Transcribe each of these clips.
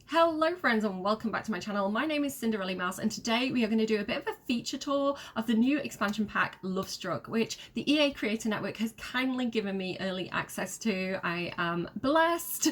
Hello friends and welcome back to my channel. My name is Cinderellimouse and today we are going to do a bit of a feature tour of the new expansion pack Lovestruck, which the EA Creator Network has kindly given me early access to. I am blessed.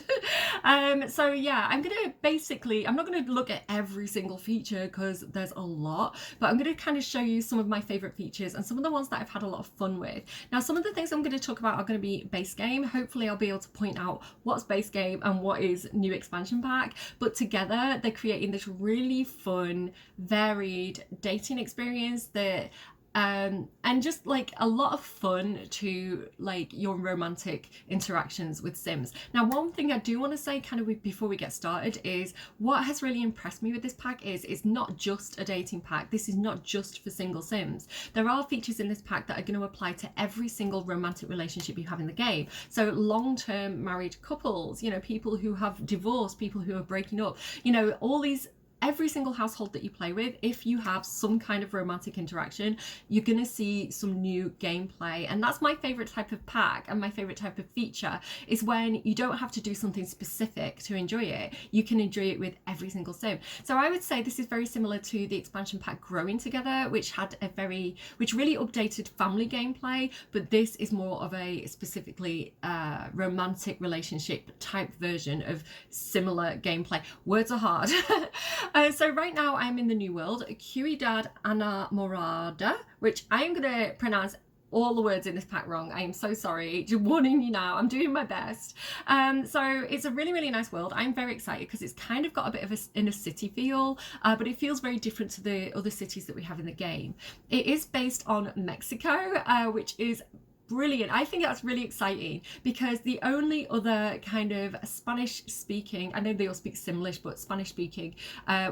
So yeah, I'm not going to look at every single feature because there's a lot, but I'm going to kind of show you some of my favorite features and some of the ones that I've had a lot of fun with. Now, some of the things I'm going to talk about are going to be base game. Hopefully I'll be able to point out what's base game and what is new expansion pack. But together they're creating this really fun, varied dating experience that and just like a lot of fun to like your romantic interactions with Sims. Now, one thing I do want to say kind of before we get started is what has really impressed me with this pack is it's not just a dating pack. This is not just for single Sims. There are features in this pack that are going to apply to every single romantic relationship you have in the game. So long-term married couples, you know, people who have divorced, people who are breaking up, you know, all these. Every single household that you play with, if you have some kind of romantic interaction, you're going to see some new gameplay. And that's my favorite type of pack and my favorite type of feature is when you don't have to do something specific to enjoy it. You can enjoy it with every single sim. So I would say this is very similar to the expansion pack Growing Together, which really updated family gameplay, but this is more of a specifically romantic relationship type version of similar gameplay. Words are hard. So right now I'm in the new world, Ciudad Enamorada, which I'm going to pronounce all the words in this pack wrong. I am so sorry. Just warning you now, I'm doing my best. So it's a really, really nice world. I'm very excited because it's kind of got a bit of a inner city feel, but it feels very different to the other cities that we have in the game. It is based on Mexico, which is brilliant. I think that's really exciting because the only other kind of Spanish speaking, I know they all speak Simlish, but Spanish speaking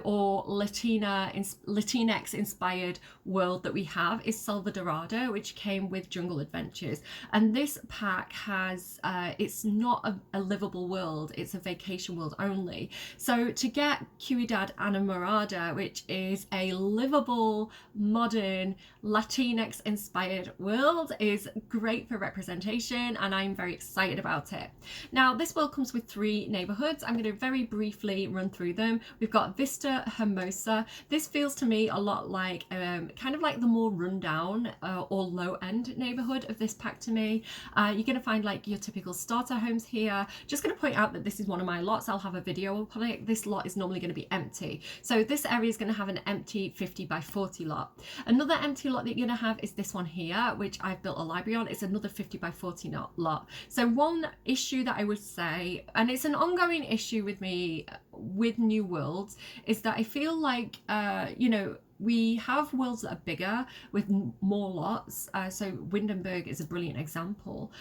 or Latinx inspired world that we have is Salvadorada, which came with Jungle Adventures. And this pack has, it's not a livable world, it's a vacation world only. So to get Ciudad Enamorada, which is a livable, modern, Latinx inspired world, is great for representation and I'm very excited about it. Now, this world comes with 3 neighborhoods. I'm going to very briefly run through them. We've got Vista Hermosa. This feels to me a lot like kind of like the more rundown or low end neighborhood of this pack to me. You're going to find like your typical starter homes here. Just going to point out that this is one of my lots. I'll have a video on it. This lot is normally going to be empty. So this area is going to have an empty 50 by 40 lot. Another empty lot that you're going to have is this one here, which I've built a library on. It's another 50 by 40 lot. So one issue that I would say, and it's an ongoing issue with me with new worlds, is that I feel like, you know, we have worlds that are bigger with more lots. So Windenburg is a brilliant example.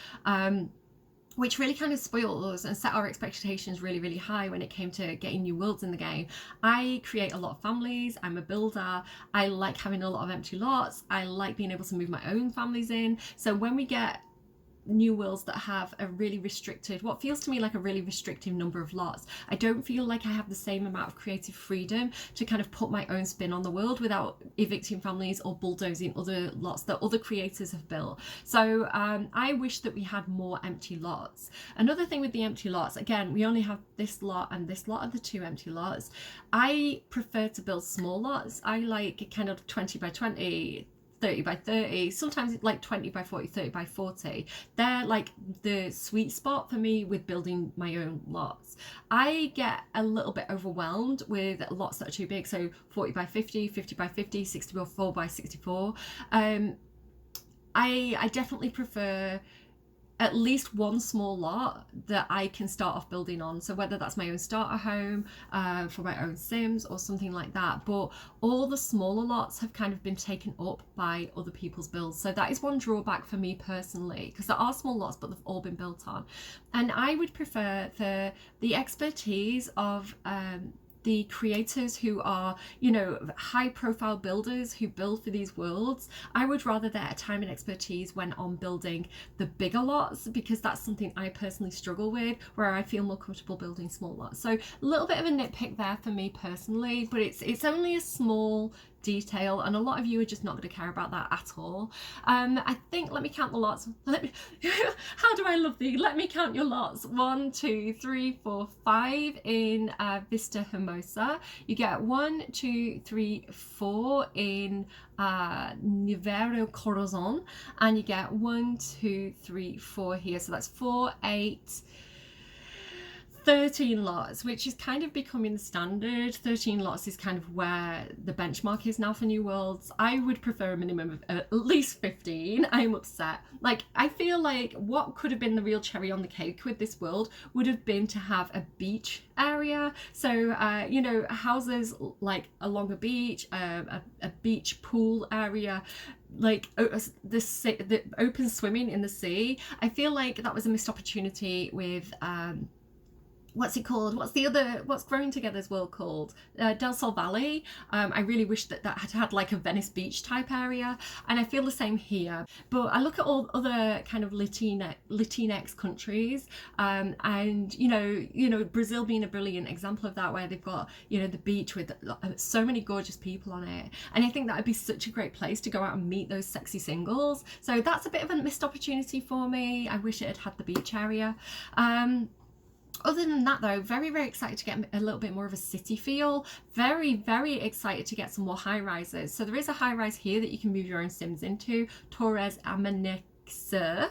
Which really kind of spoiled us and set our expectations really, really high when it came to getting new worlds in the game. I create a lot of families, I'm a builder, I like having a lot of empty lots, I like being able to move my own families in. So when we get new worlds that have a really restricted, what feels to me like a really restrictive number of lots, I don't feel like I have the same amount of creative freedom to kind of put my own spin on the world without evicting families or bulldozing other lots that other creators have built. So I wish that we had more empty lots. Another thing with the empty lots, again, we only have this lot and this lot are the 2 empty lots. I prefer to build small lots. I like kind of 20 by 20, 30 by 30, sometimes it's like 20 by 40, 30 by 40. They're like the sweet spot for me with building my own lots. I get a little bit overwhelmed with lots that are too big, so 40 by 50, 50 by 50, 64 by 64. I definitely prefer at least one small lot that I can start off building on. So whether that's my own starter home for my own Sims or something like that, but all the smaller lots have kind of been taken up by other people's builds. So that is one drawback for me personally, because there are small lots, but they've all been built on. And I would prefer the expertise of the creators who are, you know, high profile builders who build for these worlds. I would rather their time and expertise went on building the bigger lots, because that's something I personally struggle with, where I feel more comfortable building small lots. So a little bit of a nitpick there for me personally, but it's only a small detail, and a lot of you are just not going to care about that at all. I think, let me count the lots. How do I love thee? Let me count your lots. 1, 2, 3, 4, 5 in Vista Hermosa. You get 1, 2, 3, 4 in Nivero Corazon, and you get 1, 2, 3, 4 here. So that's 4, 8, 13 lots, which is kind of becoming the standard. 13 lots is kind of where the benchmark is now for new worlds. I would prefer a minimum of at least 15. I'm upset. Like, I feel like what could have been the real cherry on the cake with this world would have been to have a beach area. So, you know, houses like along a beach, a beach pool area, like the open swimming in the sea. I feel like that was a missed opportunity with what's it called? What's Growing Together's world called? Del Sol Valley. I really wish that had like a Venice Beach type area, and I feel the same here. But I look at all other kind of Latinx countries, and you know Brazil being a brilliant example of that, where they've got, you know, the beach with so many gorgeous people on it, and I think that would be such a great place to go out and meet those sexy singles. So that's a bit of a missed opportunity for me. I wish it had the beach area. Other than that though, very, very excited to get a little bit more of a city feel. Very, very excited to get some more high rises. So there is a high rise here that you can move your own Sims into, Torres Amanecer,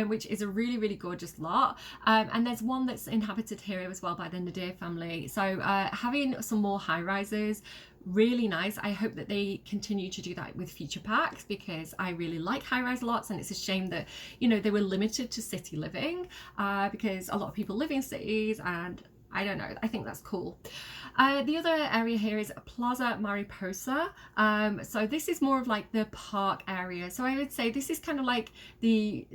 which is a really, really gorgeous lot. And there's one that's inhabited here as well by the Nadir family. So having some more high rises, really nice. I hope that they continue to do that with future packs, because I really like high-rise lots, and it's a shame that, you know, they were limited to city living, because a lot of people live in cities, and I don't know, I think that's cool. The other area here is Plaza Mariposa. So this is more of like the park area. So I would say this is kind of like the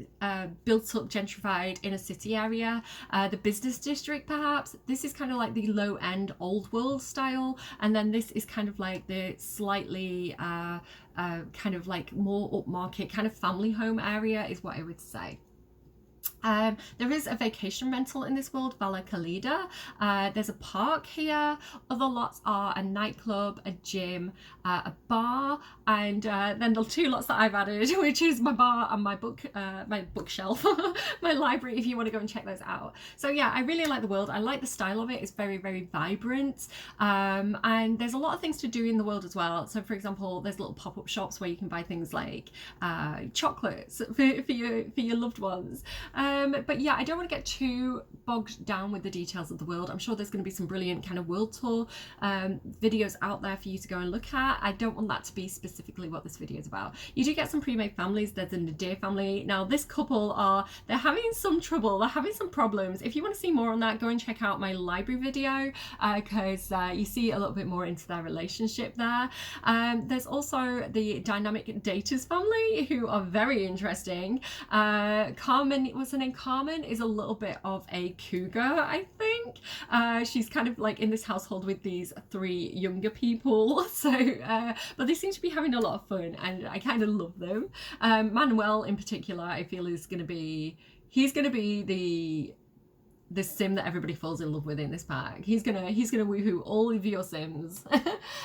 built up, gentrified inner city area, the business district perhaps. This is kind of like the low end old world style. And then this is kind of like the slightly kind of like more upmarket kind of family home area is what I would say. There is a vacation rental in this world, Valla Calida. There's a park here. Other lots are a nightclub, a gym, a bar, and then the 2 lots that I've added, which is my bar and my bookshelf, my library, if you want to go and check those out. So yeah, I really like the world. I like the style of it. It's very, very vibrant, and there's a lot of things to do in the world as well. So for example, there's little pop-up shops where you can buy things like chocolates for your loved ones. But yeah, I don't want to get too bogged down with the details of the world. I'm sure there's going to be some brilliant kind of world tour videos out there for you to go and look at. I don't want that to be specifically what this video is about. You do get some pre-made families. There's a Nadir family. Now this couple they're having some trouble. They're having some problems. If you want to see more on that, go and check out my library video, because you see a little bit more into their relationship there. There's also the dynamic daters family, who are very interesting. Carmen, what's her name? Carmen is a little bit of a cougar, I think. She's kind of like in this household with these 3 younger people. So, but they seem to be having a lot of fun, and I kind of love them. Manuel in particular, I feel he's going to be the sim that everybody falls in love with in this pack. He's gonna woohoo all of your sims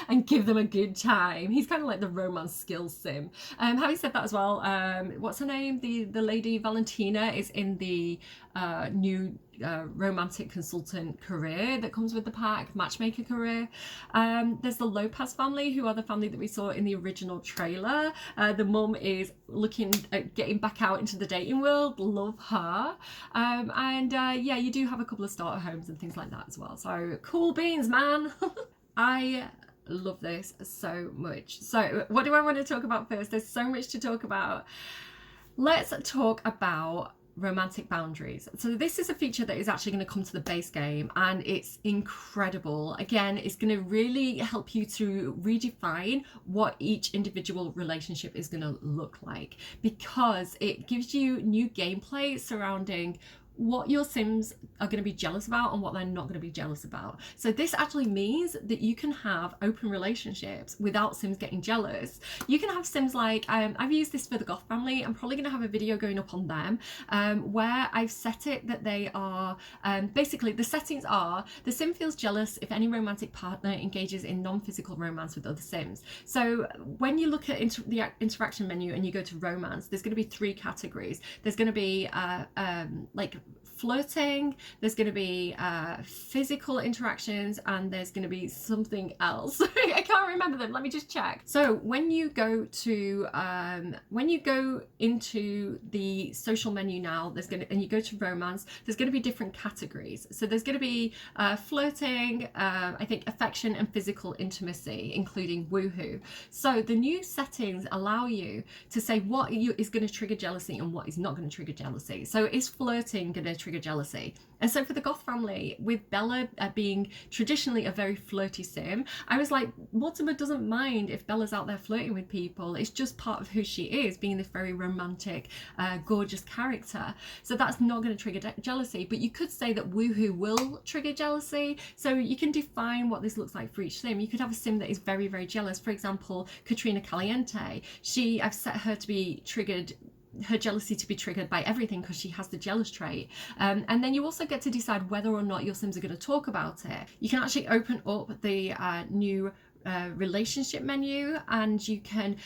and give them a good time. He's kind of like the romance skills sim. Having said that as well, what's her name? The lady Valentina is in the new romantic consultant career that comes with the pack, matchmaker career. There's the Lopez family, who are the family that we saw in the original trailer. The mum is looking at getting back out into the dating world. Love her. And yeah, you do have a couple of starter homes and things like that as well. So cool beans, man. I love this so much. So what do I want to talk about first? There's so much to talk about. Let's talk about romantic boundaries. So this is a feature that is actually going to come to the base game, and it's incredible. Again, it's going to really help you to redefine what each individual relationship is going to look like, because it gives you new gameplay surrounding what your Sims are going to be jealous about and what they're not going to be jealous about. So this actually means that you can have open relationships without Sims getting jealous. You can have Sims like, I've used this for the Goth family. I'm probably going to have a video going up on them where I've set it that they are, basically the settings are, the Sim feels jealous if any romantic partner engages in non-physical romance with other Sims. So when you look at the interaction menu and you go to romance, there's going to be 3 categories. There's going to be like flirting, there's going to be physical interactions, and there's going to be something else. I can't remember them. Let me just check. So when you go into the social menu now, and you go to romance, there's going to be different categories. So there's going to be flirting, I think affection and physical intimacy, including woohoo. So the new settings allow you to say what is going to trigger jealousy and what is not going to trigger jealousy. So is flirting going to trigger jealousy? And so for the Goth family, with Bella being traditionally a very flirty Sim, I was like, Mortimer doesn't mind if Bella's out there flirting with people. It's just part of who she is, being this very romantic, gorgeous character. So that's not going to trigger jealousy. But you could say that woohoo will trigger jealousy. So you can define what this looks like for each Sim. You could have a Sim that is very, very jealous. For example, Katrina Caliente. I've set her to be triggered, her jealousy to be triggered by everything because she has the jealous trait. And then you also get to decide whether or not your Sims are going to talk about it. You can actually open up the new relationship menu, and you can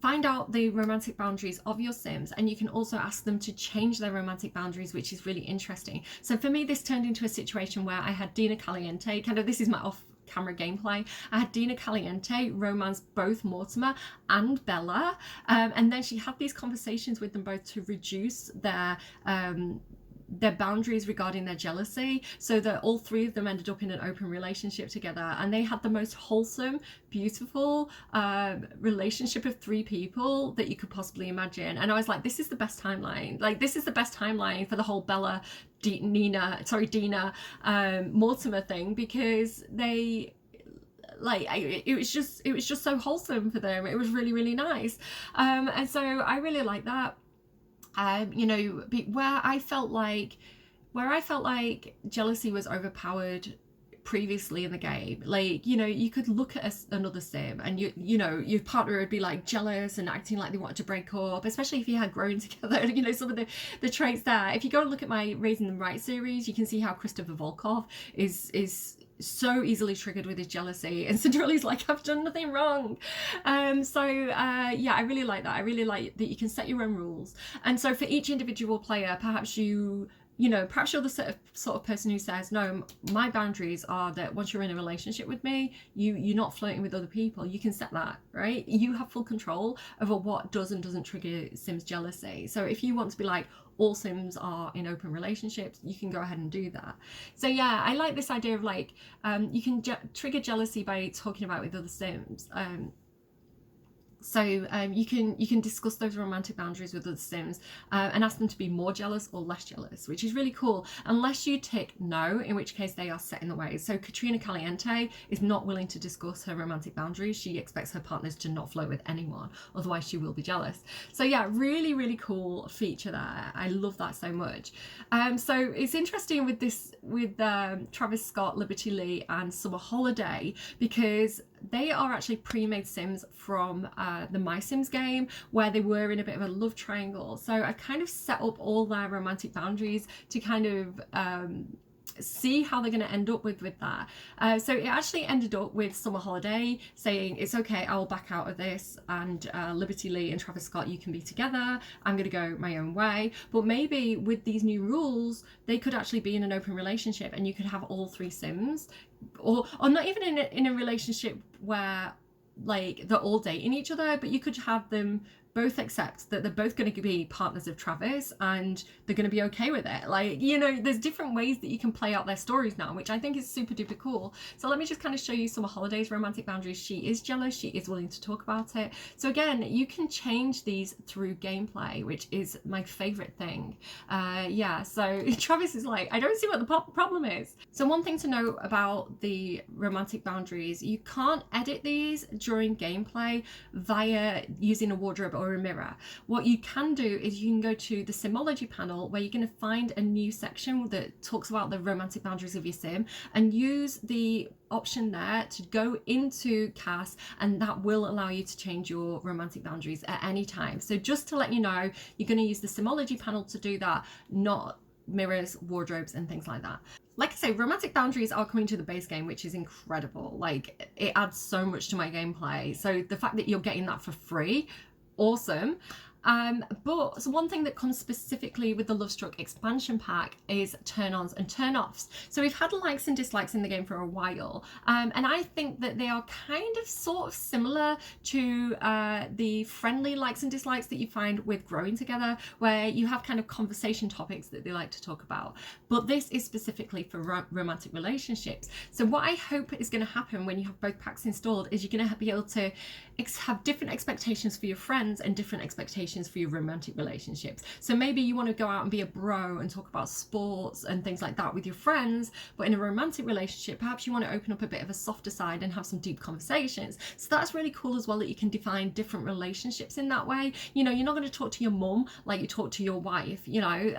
find out the romantic boundaries of your Sims, and you can also ask them to change their romantic boundaries, which is really interesting. So for me, this turned into a situation where I had Dina Caliente, kind of, this is my off-camera gameplay. I had Dina Caliente romance both Mortimer and Bella, and then she had these conversations with them both to reduce their boundaries regarding their jealousy, so that all 3 of them ended up in an open relationship together, and they had the most wholesome, beautiful relationship of 3 people that you could possibly imagine. And I was like, this is the best timeline. Like, this is the best timeline for the whole Bella Dina Mortimer thing, because they, like, it was just so wholesome for them. It was really, really nice. And so I really like that. You know, where I felt like jealousy was overpowered previously in the game, like, you know, you could look at another Sim and you know, your partner would be like jealous and acting like they wanted to break up, especially if you had grown together. You know, some of the traits there. If you go and look at my Raising Them Right series, you can see how Christopher Volkov is so easily triggered with his jealousy, and Cinderella's like, I've done nothing wrong. Yeah, I really like that. I really like that you can set your own rules, and so for each individual player, perhaps perhaps you're the sort of person who says, no, my boundaries are that once you're in a relationship with me, you're not flirting with other people. You can set that, right? You have full control over what does and doesn't trigger Sims jealousy. So if you want to be like, all Sims are in open relationships, you can go ahead and do that. So yeah, I like this idea of like, you can trigger jealousy by talking about it with other Sims. So you can discuss those romantic boundaries with other Sims and ask them to be more jealous or less jealous, which is really cool, unless you tick no, in which case they are set in the way. So Katrina Caliente is not willing to discuss her romantic boundaries. She expects her partners to not flirt with anyone, otherwise she will be jealous. So yeah, really, really cool feature there. I love that so much. So it's interesting with Travis Scott, Liberty Lee and Summer Holiday, because they are actually pre-made Sims from the My Sims game, where they were in a bit of a love triangle. So I kind of set up all their romantic boundaries to kind of see how they're going to end up with that. So it actually ended up with Summer Holiday saying, it's okay, I will back out of this, and Liberty Lee and Travis Scott, you can be together, I'm going to go my own way. But maybe with these new rules, they could actually be in an open relationship, and you could have all 3 Sims, or not even in a relationship where like they're all dating each other, but you could have them both accept that they're both going to be partners of Travis and they're going to be okay with it. Like, you know, there's different ways that you can play out their stories now, which I think is super duper cool. So let me just kind of show you Summer Holiday's romantic boundaries. She is jealous, she is willing to talk about it. So again, you can change these through gameplay, which is my favorite thing. Yeah, so Travis is like, I don't see what the problem is. So one thing to note about the romantic boundaries, you can't edit these during gameplay via using a wardrobe or a mirror. What you can do is you can go to the Simology panel, where you're going to find a new section that talks about the romantic boundaries of your sim, and use the option there to go into CAS, and that will allow you to change your romantic boundaries at any time. So just to let you know, you're going to use the Simology panel to do that, not mirrors, wardrobes, and things like that. Like I say, romantic boundaries are coming to the base game, which is incredible. Like, it adds so much to my gameplay. So the fact that you're getting that for free, awesome. But so one thing that comes specifically with the Lovestruck expansion pack is turn-ons and turn-offs. So we've had likes and dislikes in the game for a while, and I think that they are kind of sort of similar to the friendly likes and dislikes that you find with Growing Together, where you have kind of conversation topics that they like to talk about. But this is specifically for romantic relationships. So what I hope is going to happen when you have both packs installed is you're going to be able to have different expectations for your friends and different expectations for your romantic relationships. So maybe you want to go out and be a bro and talk about sports and things like that with your friends, but in a romantic relationship, perhaps you want to open up a bit of a softer side and have some deep conversations. So that's really cool as well, that you can define different relationships in that way. You know, you're not going to talk to your mum like you talk to your wife, you know.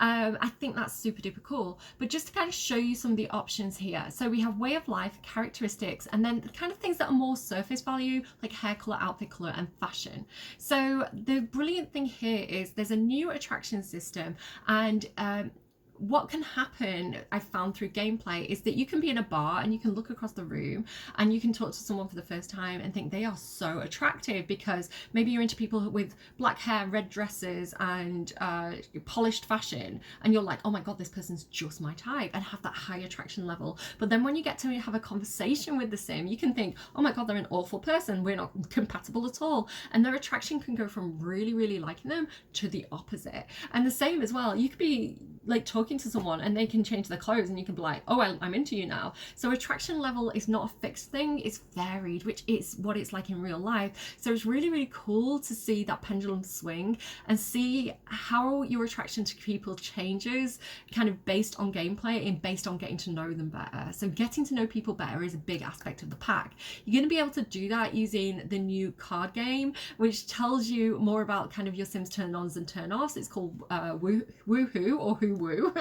I think that's super duper cool. But just to kind of show you some of the options here. So we have way of life, characteristics, and then the kind of things that are more surface value, like hair color, outfit color, and fashion. So the brilliant thing here is there's a new attraction system, and what can happen, I've found through gameplay, is that you can be in a bar and you can look across the room and you can talk to someone for the first time and think they are so attractive, because maybe you're into people with black hair, red dresses, and polished fashion, and you're like, oh my god, this person's just my type, and have that high attraction level. But then when you get to have a conversation with the sim, you can think, oh my god, they're an awful person, we're not compatible at all, and their attraction can go from really, really liking them to the opposite. And the same as well, you could be like talking to someone and they can change their clothes and you can be like, oh, I'm into you now. So attraction level is not a fixed thing, it's varied, which is what it's like in real life. So it's really, really cool to see that pendulum swing and see how your attraction to people changes kind of based on gameplay and based on getting to know them better. So getting to know people better is a big aspect of the pack. You're going to be able to do that using the new card game, which tells you more about kind of your Sims turn-ons and turn-offs. It's called Woohoo or Who Woo.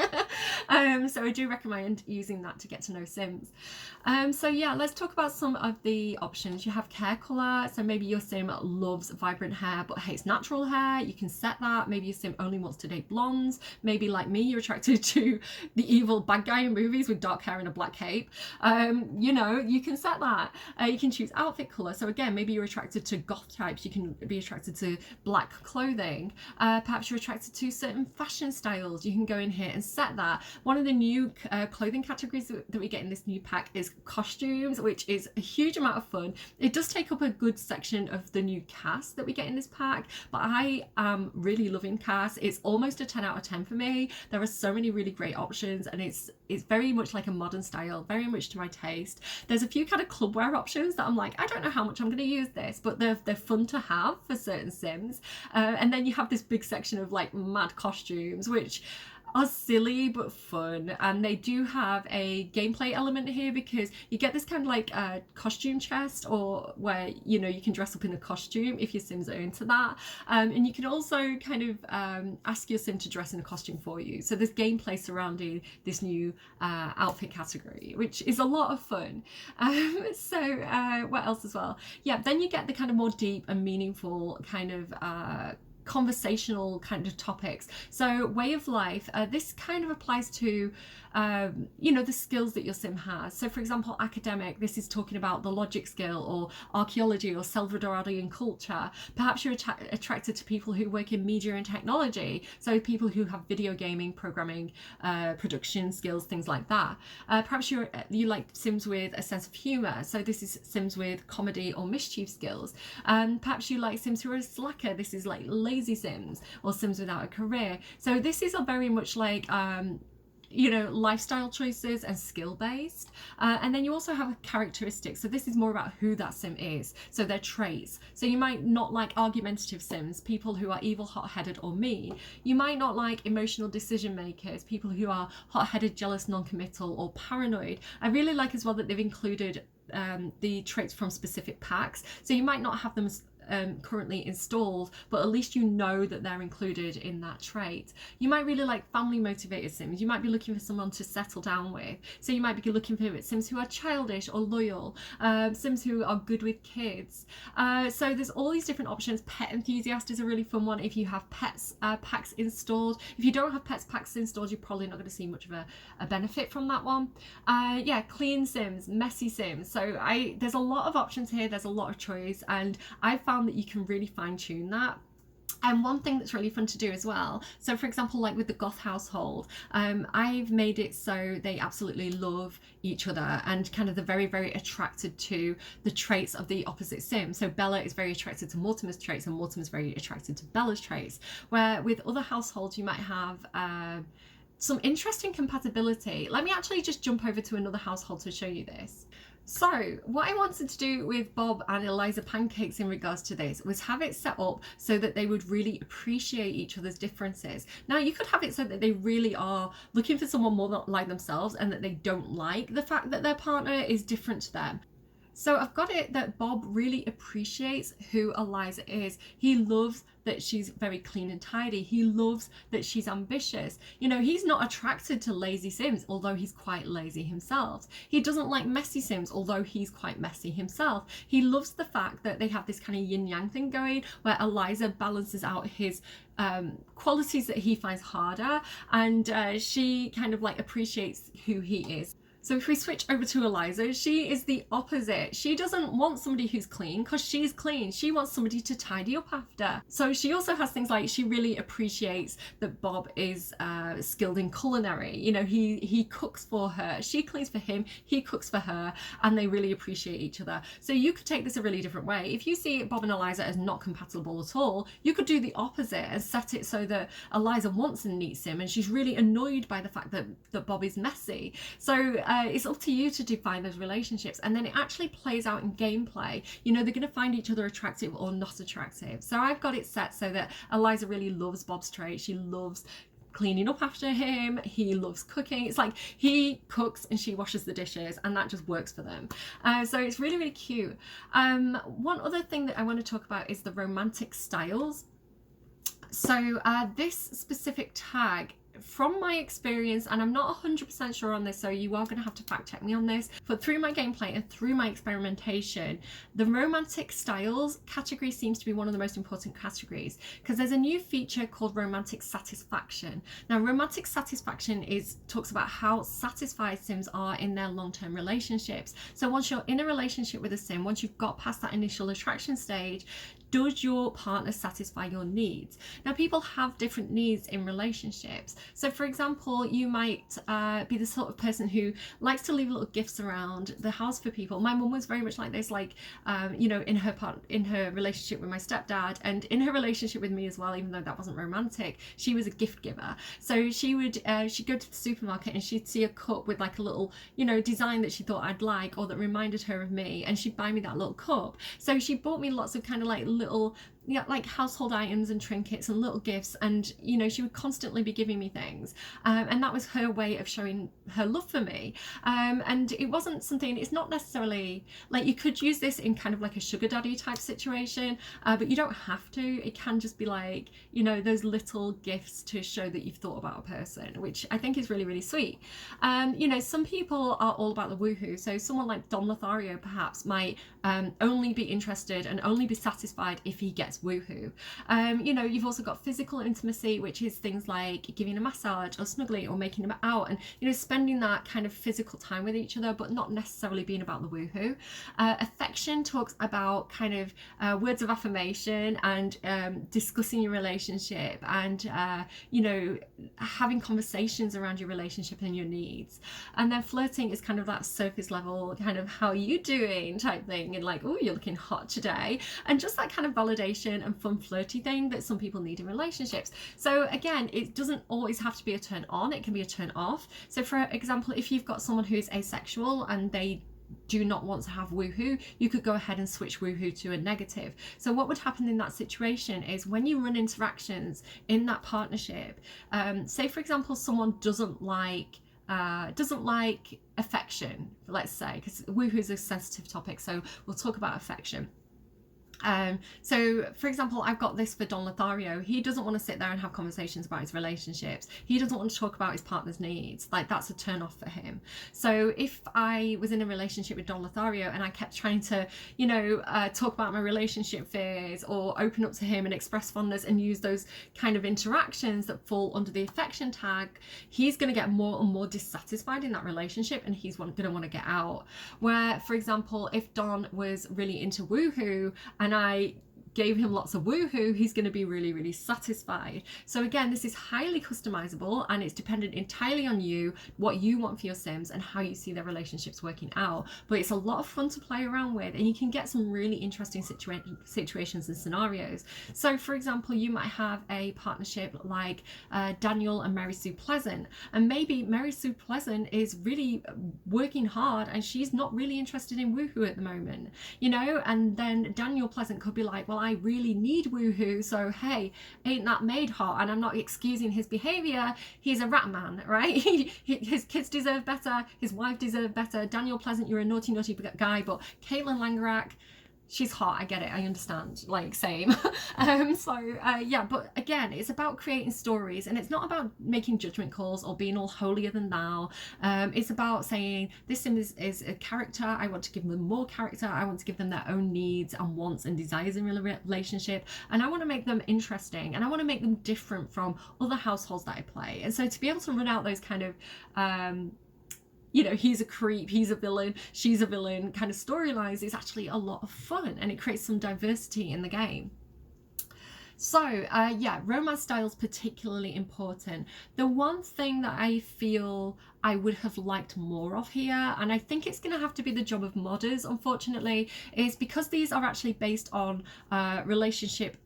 So I do recommend using that to get to know Sims. So yeah, let's talk about some of the options. You have hair color, so maybe your sim loves vibrant hair but hates natural hair. You can set that. Maybe your sim only wants to date blondes. Maybe like me, you're attracted to the evil bad guy in movies with dark hair and a black cape. You know, you can set that. You can choose outfit color. So again, maybe you're attracted to goth types. You can be attracted to black clothing. Perhaps you're attracted to certain fashion styles. You can go in here and set that. One of the new clothing categories that we get in this new pack is costumes, which is a huge amount of fun. It does take up a good section of the new cast that we get in this pack, but I am really loving cast. It's almost a 10 out of 10 for me. There are so many really great options, and it's very much like a modern style, very much to my taste. There's a few kind of clubwear options that I'm like, I don't know how much I'm going to use this, but they're fun to have for certain Sims. And then you have this big section of like mad costumes, which are silly but fun, and they do have a gameplay element here, because you get this kind of like costume chest, or where, you know, you can dress up in a costume if your Sims are into that, and you can also kind of ask your Sim to dress in a costume for you. So there's gameplay surrounding this new outfit category, which is a lot of fun. What else as well? Yeah, then you get the kind of more deep and meaningful kind of conversational kind of topics. So way of life, this kind of applies to you know, the skills that your sim has. So for example, academic, this is talking about the logic skill, or archaeology, or Salvadorian culture. Perhaps you're attracted to people who work in media and technology, so people who have video gaming, programming, production skills, things like that. Perhaps you like Sims with a sense of humor, so this is Sims with comedy or mischief skills. Perhaps you like Sims who are a slacker, this is like lazy Sims, or Sims without a career. So this is a very much like you know, lifestyle choices and skill based. And then you also have characteristics. So this is more about who that sim is. So their traits. So you might not like argumentative Sims, people who are evil, hot-headed, or mean. You might not like emotional decision makers, people who are hot-headed, jealous, non-committal, or paranoid. I really like as well that they've included the traits from specific packs. So you might not have them currently installed, but at least you know that they're included in that trait. You might really like family motivated Sims. You might be looking for someone to settle down with. So you might be looking for Sims who are childish or loyal, Sims who are good with kids. So there's all these different options. Pet enthusiast is a really fun one if you have pets packs installed. If you don't have pets packs installed, you're probably not going to see much of a benefit from that one. Yeah, clean Sims, messy Sims. So there's a lot of options here. There's a lot of choice, and I found that you can really fine tune that. And one thing that's really fun to do as well, so for example, like with the goth household, I've made it so they absolutely love each other and kind of they're very, very attracted to the traits of the opposite sim. So Bella is very attracted to Mortimer's traits and Mortimer's very attracted to Bella's traits, where with other households you might have some interesting compatibility. Let me actually just jump over to another household to show you this. So what I wanted to do with Bob and Eliza Pancakes in regards to this was have it set up so that they would really appreciate each other's differences. Now you could have it so that they really are looking for someone more like themselves and that they don't like the fact that their partner is different to them. So I've got it that Bob really appreciates who Eliza is. He loves that she's very clean and tidy. He loves that she's ambitious. You know, he's not attracted to lazy Sims, although he's quite lazy himself. He doesn't like messy Sims, although he's quite messy himself. He loves the fact that they have this kind of yin-yang thing going, where Eliza balances out his qualities that he finds harder, and she kind of like appreciates who he is. So if we switch over to Eliza, she is the opposite. She doesn't want somebody who's clean because she's clean. She wants somebody to tidy up after. So she also has things like she really appreciates that Bob is skilled in culinary. You know, he cooks for her. She cleans for him. He cooks for her, and they really appreciate each other. So you could take this a really different way. If you see Bob and Eliza as not compatible at all, you could do the opposite and set it so that Eliza wants a neat sim and she's really annoyed by the fact that Bob is messy. So it's up to you to define those relationships, and then it actually plays out in gameplay. You know, they're going to find each other attractive or not attractive. So I've got it set so that Eliza really loves Bob's trait. She loves cleaning up after him. He loves cooking. It's like he cooks and she washes the dishes, and that just works for them. So it's really, really cute. One other thing that I want to talk about is the romantic styles. So this specific tag, from my experience, and I'm not 100% sure on this, so you are going to have to fact check me on this, but through my gameplay and through my experimentation, the romantic styles category seems to be one of the most important categories, because there's a new feature called romantic satisfaction. Now romantic satisfaction talks about how satisfied Sims are in their long-term relationships. So once you're in a relationship with a Sim, once you've got past that initial attraction stage, does your partner satisfy your needs? Now people have different needs in relationships. So for example, you might be the sort of person who likes to leave little gifts around the house for people. My mum was very much like this, like you know, in her relationship with my stepdad, and in her relationship with me as well, even though that wasn't romantic, she was a gift giver. So she would she'd go to the supermarket and she'd see a cup with like a little, you know, design that she thought I'd like or that reminded her of me, and she'd buy me that little cup. So she bought me lots of kind of like little, yeah, like household items and trinkets and little gifts, and you know, she would constantly be giving me things, and that was her way of showing her love for me. And it wasn't something, it's not necessarily like, you could use this in kind of like a sugar daddy type situation, but you don't have to. It can just be like, you know, those little gifts to show that you've thought about a person, which I think is really, really sweet. You know, some people are all about the woohoo, so someone like Don Lothario perhaps might only be interested and only be satisfied if he gets woohoo. You know, you've also got physical intimacy, which is things like giving a massage or snuggling or making them out, and you know, spending that kind of physical time with each other, but not necessarily being about the woohoo. Affection talks about kind of words of affirmation and discussing your relationship, and you know, having conversations around your relationship and your needs. And then flirting is kind of that surface level, kind of how you doing type thing, and like, oh, you're looking hot today, and just that kind of validation and fun flirty thing that some people need in relationships. So again, it doesn't always have to be a turn on, it can be a turn off. So for example, if you've got someone who's asexual and they do not want to have woohoo, you could go ahead and switch woohoo to a negative. So what would happen in that situation is when you run interactions in that partnership, say for example someone doesn't like affection, let's say, because woohoo is a sensitive topic, so we'll talk about affection. So for example, I've got this for Don Lothario. He doesn't want to sit there and have conversations about his relationships. He doesn't want to talk about his partner's needs. Like, that's a turn off for him. So if I was in a relationship with Don Lothario and I kept trying to, you know, talk about my relationship fears or open up to him and express fondness and use those kind of interactions that fall under the affection tag, he's going to get more and more dissatisfied in that relationship, and he's going to want to get out. Where, for example, if Don was really into woohoo and I gave him lots of woohoo, he's going to be really, really satisfied. So again, this is highly customizable, and it's dependent entirely on you, what you want for your Sims and how you see their relationships working out. But it's a lot of fun to play around with, and you can get some really interesting situations and scenarios. So for example, you might have a partnership like Daniel and Mary Sue Pleasant, and maybe Mary Sue Pleasant is really working hard and she's not really interested in woohoo at the moment, you know, and then Daniel Pleasant could be like, well, I really need woohoo, so hey, ain't that maid hot? And I'm not excusing his behavior. He's a rat man, right? His kids deserve better, his wife deserves better. Daniel Pleasant, you're a naughty guy. But Caitlin Langerack, she's hot, I get it, I understand, like, same. Yeah, but again, it's about creating stories, and it's not about making judgment calls or being all holier than thou. It's about saying, this sim is a character, I want to give them more character, I want to give them their own needs and wants and desires in a relationship, and I want to make them interesting, and I want to make them different from other households that I play. And so to be able to run out those kind of you know, he's a creep, he's a villain, she's a villain kind of storylines is actually a lot of fun, and it creates some diversity in the game. So yeah, romance style is particularly important. The one thing that I feel I would have liked more of here, and I think it's going to have to be the job of modders, unfortunately, is because these are actually based on relationship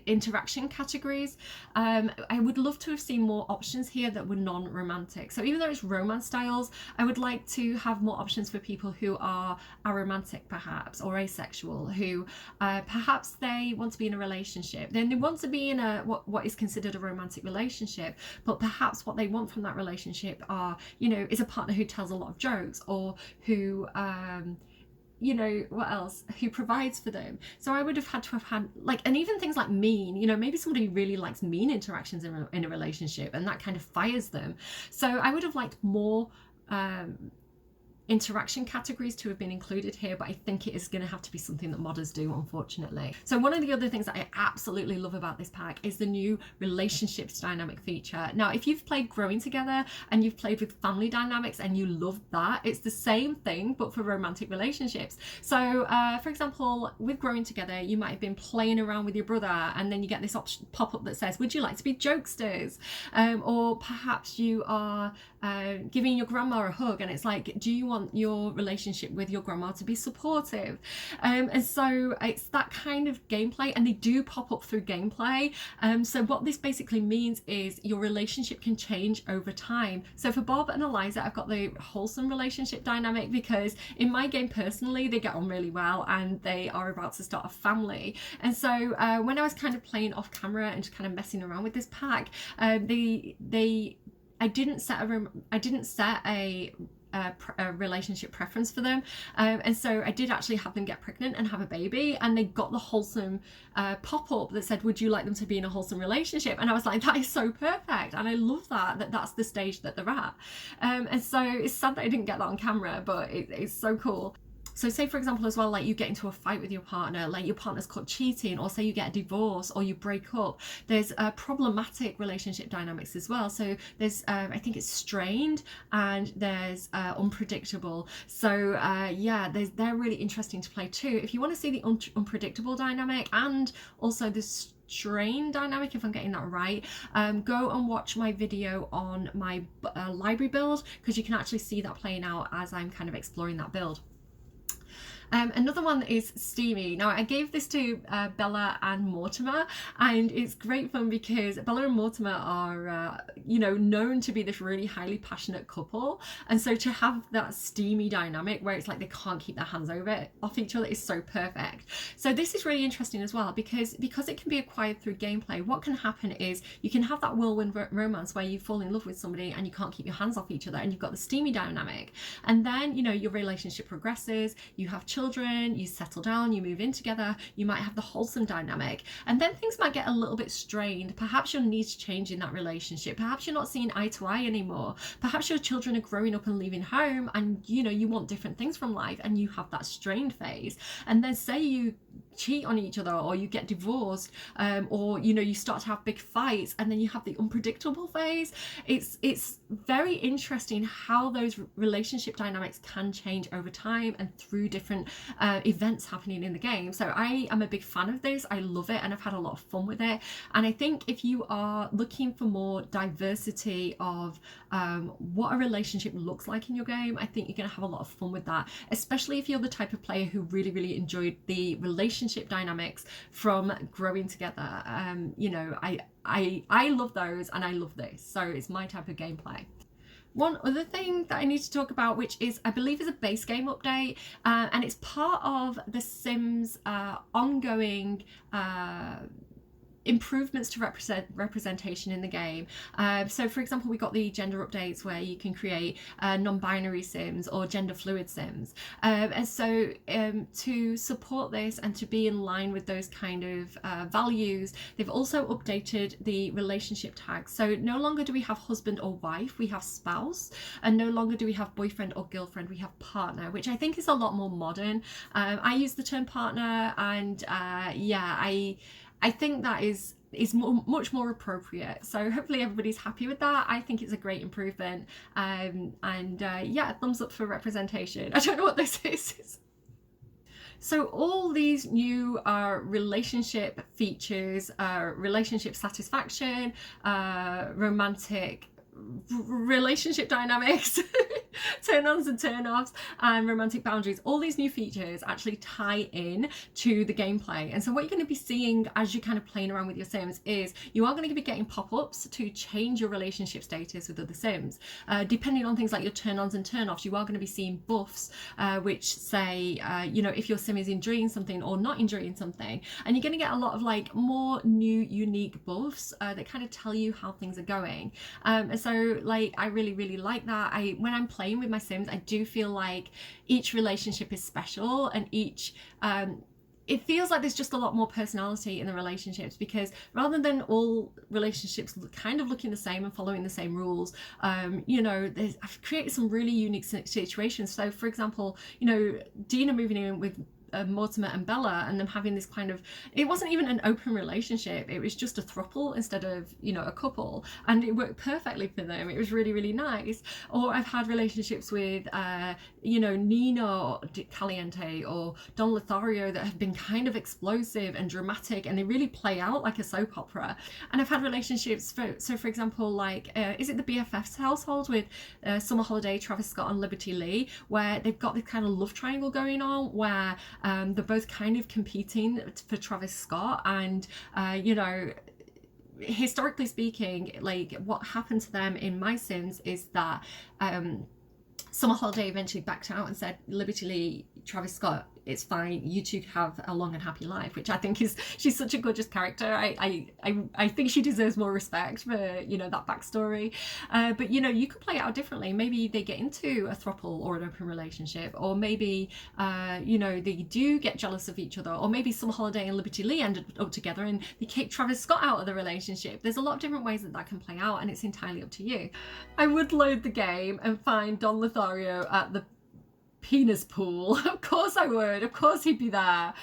interaction categories. I would love to have seen more options here that were non-romantic. So even though it's romance styles, I would like to have more options for people who are aromantic perhaps, or asexual, who perhaps they want to be in a relationship. Then they want to be in a what is considered a romantic relationship, but perhaps what they want from that relationship are, you know, is a partner who tells a lot of jokes, or who you know, what else, who provides for them. So I would have had to have had, like, and even things like mean, you know, maybe somebody who really likes mean interactions in a relationship, and that kind of fires them. So I would have liked more interaction categories to have been included here, but I think it is going to have to be something that modders do, unfortunately. So one of the other things that I absolutely love about this pack is the new relationships dynamic feature. Now, if you've played Growing Together and you've played with family dynamics and you love that, it's the same thing but for romantic relationships. So for example, with Growing Together, you might have been playing around with your brother, and then you get this option pop up that says, would you like to be jokesters? Or perhaps you are giving your grandma a hug, and it's like, do you want your relationship with your grandma to be supportive? And so it's that kind of gameplay, and they do pop up through gameplay. So what this basically means is your relationship can change over time. So for Bob and Eliza, I've got the wholesome relationship dynamic, because in my game personally, they get on really well and they are about to start a family. And so when I was kind of playing off camera and just kind of messing around with this pack, I didn't set a relationship preference for them, and so I did actually have them get pregnant and have a baby, and they got the wholesome pop-up that said, would you like them to be in a wholesome relationship? And I was like, that is so perfect, and I love that's the stage that they're at. And so it's sad that I didn't get that on camera, but it's so cool. So say, for example, as well, like you get into a fight with your partner, like your partner's caught cheating, or say you get a divorce or you break up. There's problematic relationship dynamics as well. So there's, I think it's strained, and there's unpredictable. So yeah, they're really interesting to play too. If you want to see the unpredictable dynamic and also the strain dynamic, if I'm getting that right, go and watch my video on my library build, because you can actually see that playing out as I'm kind of exploring that build. Another one is Steamy. Now, I gave this to Bella and Mortimer, and it's great fun because Bella and Mortimer are, you know, known to be this really highly passionate couple, and so to have that steamy dynamic where it's like they can't keep their hands off each other is so perfect. So this is really interesting as well, because it can be acquired through gameplay. What can happen is you can have that whirlwind romance where you fall in love with somebody and you can't keep your hands off each other, and you've got the steamy dynamic, and then, you know, your relationship progresses, you have children, children, you settle down, you move in together, you might have the wholesome dynamic, and then things might get a little bit strained. Perhaps your needs change in that relationship. Perhaps you're not seeing eye to eye anymore. Perhaps your children are growing up and leaving home, and you want different things from life, and you have that strained phase. And then say you cheat on each other, or you get divorced, or you start to have big fights, and then you have the unpredictable phase. It's very interesting how those relationship dynamics can change over time and through different events happening in the game. So I am a big fan of this. I love it, and I've had a lot of fun with it. And I think if you are looking for more diversity of what a relationship looks like in your game, I think you're going to have a lot of fun with that, especially if you're the type of player who really enjoyed the relationship dynamics from growing together. I love those, and I love this, so it's my type of gameplay. One other thing that I need to talk about, which is, I believe, is a base game update, and it's part of the Sims ongoing improvements to representation in the game. So for example, we got the gender updates where you can create non-binary Sims or gender fluid Sims, and so to support this and to be in line with those kind of values, they've also updated the relationship tags. So no longer do we have husband or wife, we have spouse, and no longer do we have boyfriend or girlfriend, we have partner, which I think is a lot more modern. I use the term partner, and I think that is much more appropriate. So hopefully everybody's happy with that. I think it's a great improvement. Thumbs up for representation. I don't know what this is. So all these new relationship features, relationship satisfaction, romantic relationship dynamics, turn-ons and turn-offs, and romantic boundaries, all these new features actually tie in to the gameplay. And so what you're going to be seeing as you're kind of playing around with your Sims is you are going to be getting pop-ups to change your relationship status with other Sims. Depending on things like your turn-ons and turn-offs, you are going to be seeing buffs which say if your Sim is enjoying something or not enjoying something, and you're going to get a lot of like more new unique buffs that kind of tell you how things are going. And so like I really like that. When I'm playing with my Sims, I do feel like each relationship is special, and each it feels like there's just a lot more personality in the relationships, because rather than all relationships kind of looking the same and following the same rules, I've created some really unique situations. So for example, Dina moving in with Mortimer and Bella, and them having this kind of, it wasn't even an open relationship, it was just a throuple instead of a couple, and it worked perfectly for them. It was really nice. Or I've had relationships with Nina Caliente or Don Lothario that have been kind of explosive and dramatic, and they really play out like a soap opera. And I've had relationships for example, like is it the BFF's household with Summer Holiday, Travis Scott and Liberty Lee, where they've got this kind of love triangle going on where they're both kind of competing for Travis Scott, and historically speaking, like what happened to them in my Sims is that Summer Holiday eventually backed out and said, Liberty Lee, Travis Scott, it's fine, you two have a long and happy life, which I think she's such a gorgeous character. I think she deserves more respect for that backstory. But you could play it out differently. Maybe they get into a throuple or an open relationship, or maybe they do get jealous of each other, or maybe Summer Holiday and Liberty Lee ended up together and they kick Travis Scott out of the relationship. There's a lot of different ways that can play out, and it's entirely up to you. I would load the game and find Don Lothario at the penis pool. Of course I would. Of course he'd be there.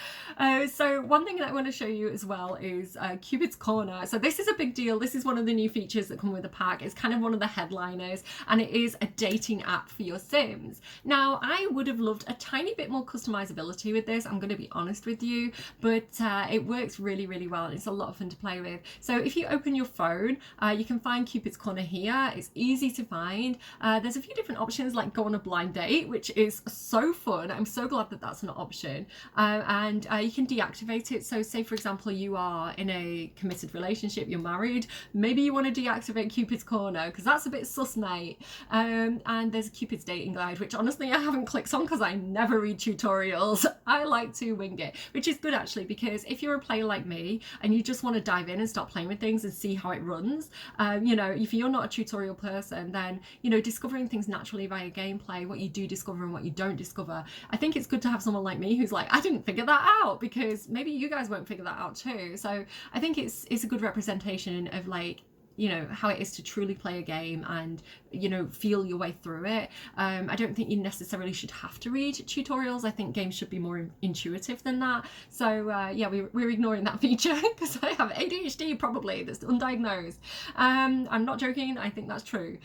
So one thing that I want to show you as well is Cupid's Corner. So this is a big deal. This is one of the new features that come with the pack. It's kind of one of the headliners, and it is a dating app for your Sims. Now, I would have loved a tiny bit more customizability with this, I'm going to be honest with you, but it works really well, and it's a lot of fun to play with. So if you open your phone, you can find Cupid's Corner here. It's easy to find. There's a few different options, like go on a blind date, which is so fun. I'm so glad that that's an option. And you can deactivate it. So say for example you are in a committed relationship, you're married, maybe you want to deactivate Cupid's Corner because that's a bit sus, mate. And there's Cupid's Dating Guide, which honestly I haven't clicked on because I never read tutorials. I like to wing it, which is good actually, because if you're a player like me and you just want to dive in and start playing with things and see how it runs, if you're not a tutorial person, then discovering things naturally via gameplay, what you do discover and what you don't discover. I think it's good to have someone like me who's like, I didn't figure that out, because maybe you guys won't figure that out too. So I think it's a good representation of like, you know, how it is to truly play a game and, you know, feel your way through it. I don't think you necessarily should have to read tutorials. I think games should be more intuitive than that. So yeah, we're ignoring that feature because I have ADHD probably that's undiagnosed. I'm not joking, I think that's true.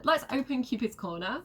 Let's open Cupid's Corner.